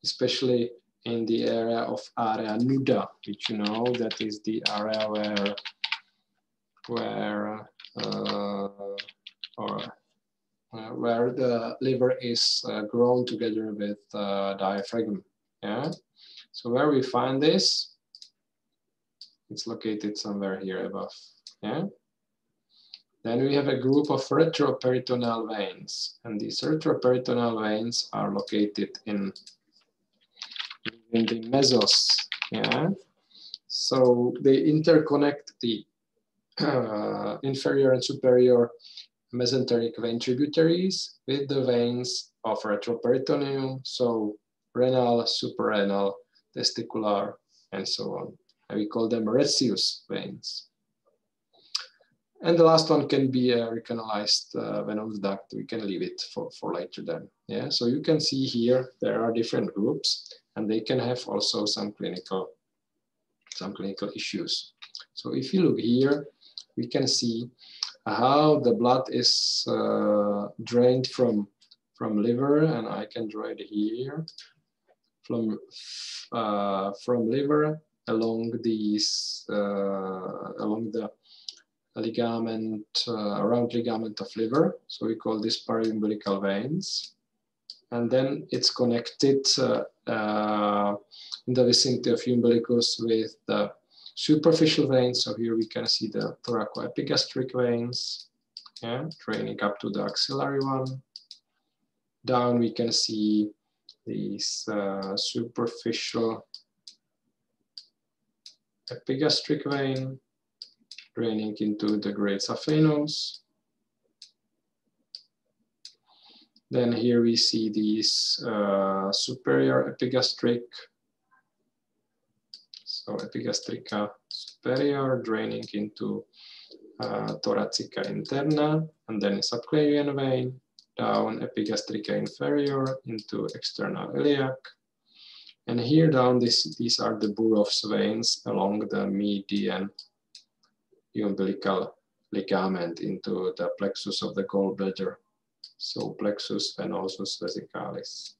especially in the area of area nuda, which you know that is the area where the liver is grown together with diaphragm. Yeah. So where we find this, it's located somewhere here above. Yeah. Then we have a group of retroperitoneal veins, and these retroperitoneal veins are located in the mesos. Yeah. So they interconnect the inferior and superior mesenteric vein tributaries with the veins of retroperitoneum, so renal, suprarenal, testicular, and so on. And we call them Recesses veins. And the last one can be a recanalized venous duct. We can leave it for later then. Yeah, so you can see here there are different groups, and they can have also some clinical issues. So if you look here, we can see how the blood is drained from liver, and I can draw it here from liver along these along the ligament, round ligament of liver. So we call this periumbilical veins, and then it's connected in the vicinity of umbilicus with the superficial veins. So here we can see the thoracoepigastric veins, yeah, draining up to the axillary one. Down we can see these superficial epigastric vein draining into the great saphenous. Then here we see these superior epigastric, so epigastrica superior draining into thoracica interna, and then subclavian vein, down epigastrica inferior into external iliac. And here down, these are the Burow's veins along the median umbilical ligament into the plexus of the gallbladder. So plexus venosus vesicalis.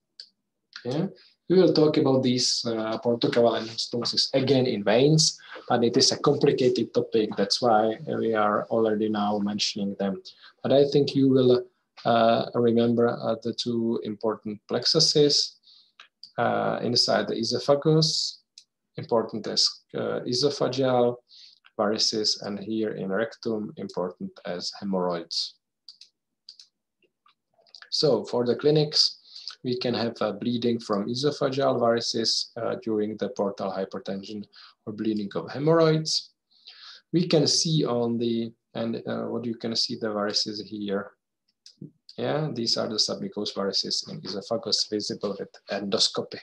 Yeah. We will talk about these portocaval hemostasis again in veins, but it is a complicated topic. That's why we are already now mentioning them. But I think you will remember the two important plexuses inside the esophagus, important as esophageal varices, and here in rectum, important as hemorrhoids. So for the clinics, we can have bleeding from esophageal varices during the portal hypertension or bleeding of hemorrhoids. We can see on the, and what you can see the varices here. Yeah, these are the submucous varices in esophagus visible with endoscopy.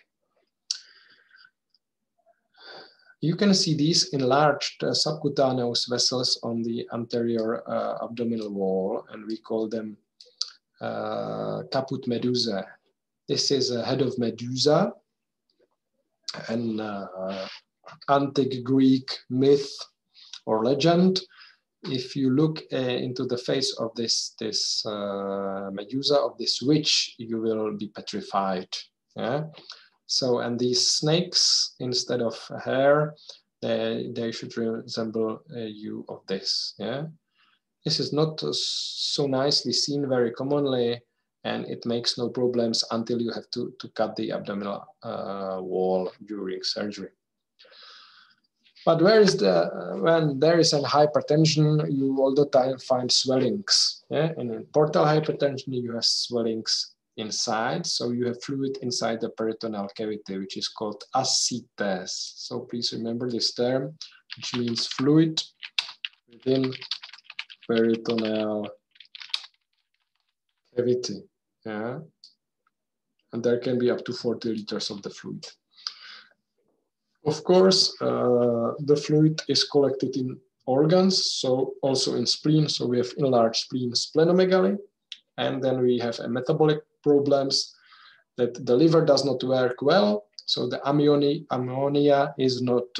You can see these enlarged subcutaneous vessels on the anterior abdominal wall, and we call them caput medusae. This is a head of Medusa, an antique Greek myth or legend. If you look into the face of this Medusa, of this witch, you will be petrified. Yeah. So, and these snakes, instead of hair, they should resemble you of this. Yeah. This is not so nicely seen very commonly, and it makes no problems until you have to cut the abdominal wall during surgery. But where is when there is a hypertension, you all the time find swellings. Yeah? And in portal hypertension, you have swellings inside. So you have fluid inside the peritoneal cavity, which is called ascites. So please remember this term, which means fluid within peritoneal cavity. Yeah? And there can be up to 40 liters of the fluid. Of course, the fluid is collected in organs, so also in spleen. So we have enlarged spleen, splenomegaly, and then we have a metabolic problems that the liver does not work well. So the ammonia is not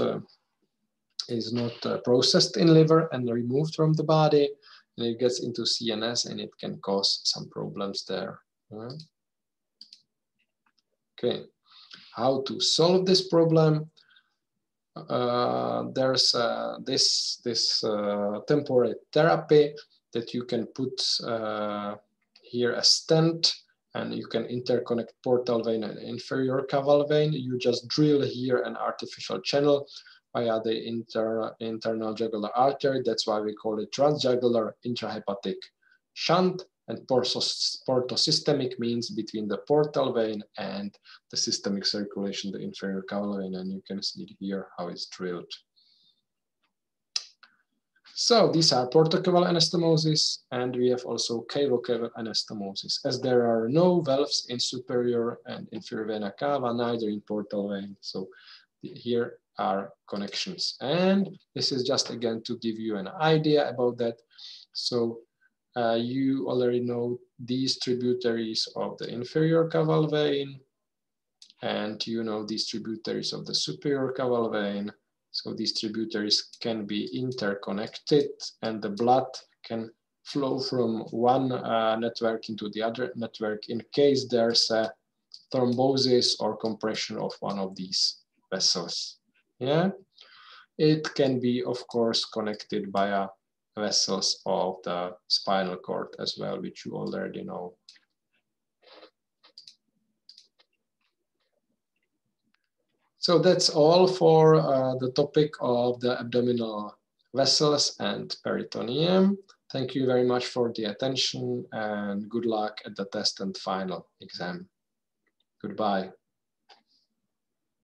processed in liver and removed from the body, and it gets into CNS, and it can cause some problems there. Okay, how to solve this problem? There's this temporary therapy that you can put here a stent, and you can interconnect portal vein and inferior caval vein. You just drill here an artificial channel via the internal jugular artery. That's why we call it transjugular intrahepatic shunt. And portosystemic means between the portal vein and the systemic circulation, the inferior caval vein, and you can see here how it's drilled. So these are portocaval anastomosis, and we have also cavo-caval anastomosis, as there are no valves in superior and inferior vena cava, neither in portal vein. So here are connections. And this is just again to give you an idea about that. So you already know these tributaries of the inferior caval vein, and you know these tributaries of the superior caval vein. So these tributaries can be interconnected, and the blood can flow from one network into the other network in case there's a thrombosis or compression of one of these vessels. Yeah, it can be, of course, connected via vessels of the spinal cord as well, which you already know. So that's all for the topic of the abdominal vessels and peritoneum. Thank you very much for the attention, and good luck at the test and final exam. Goodbye.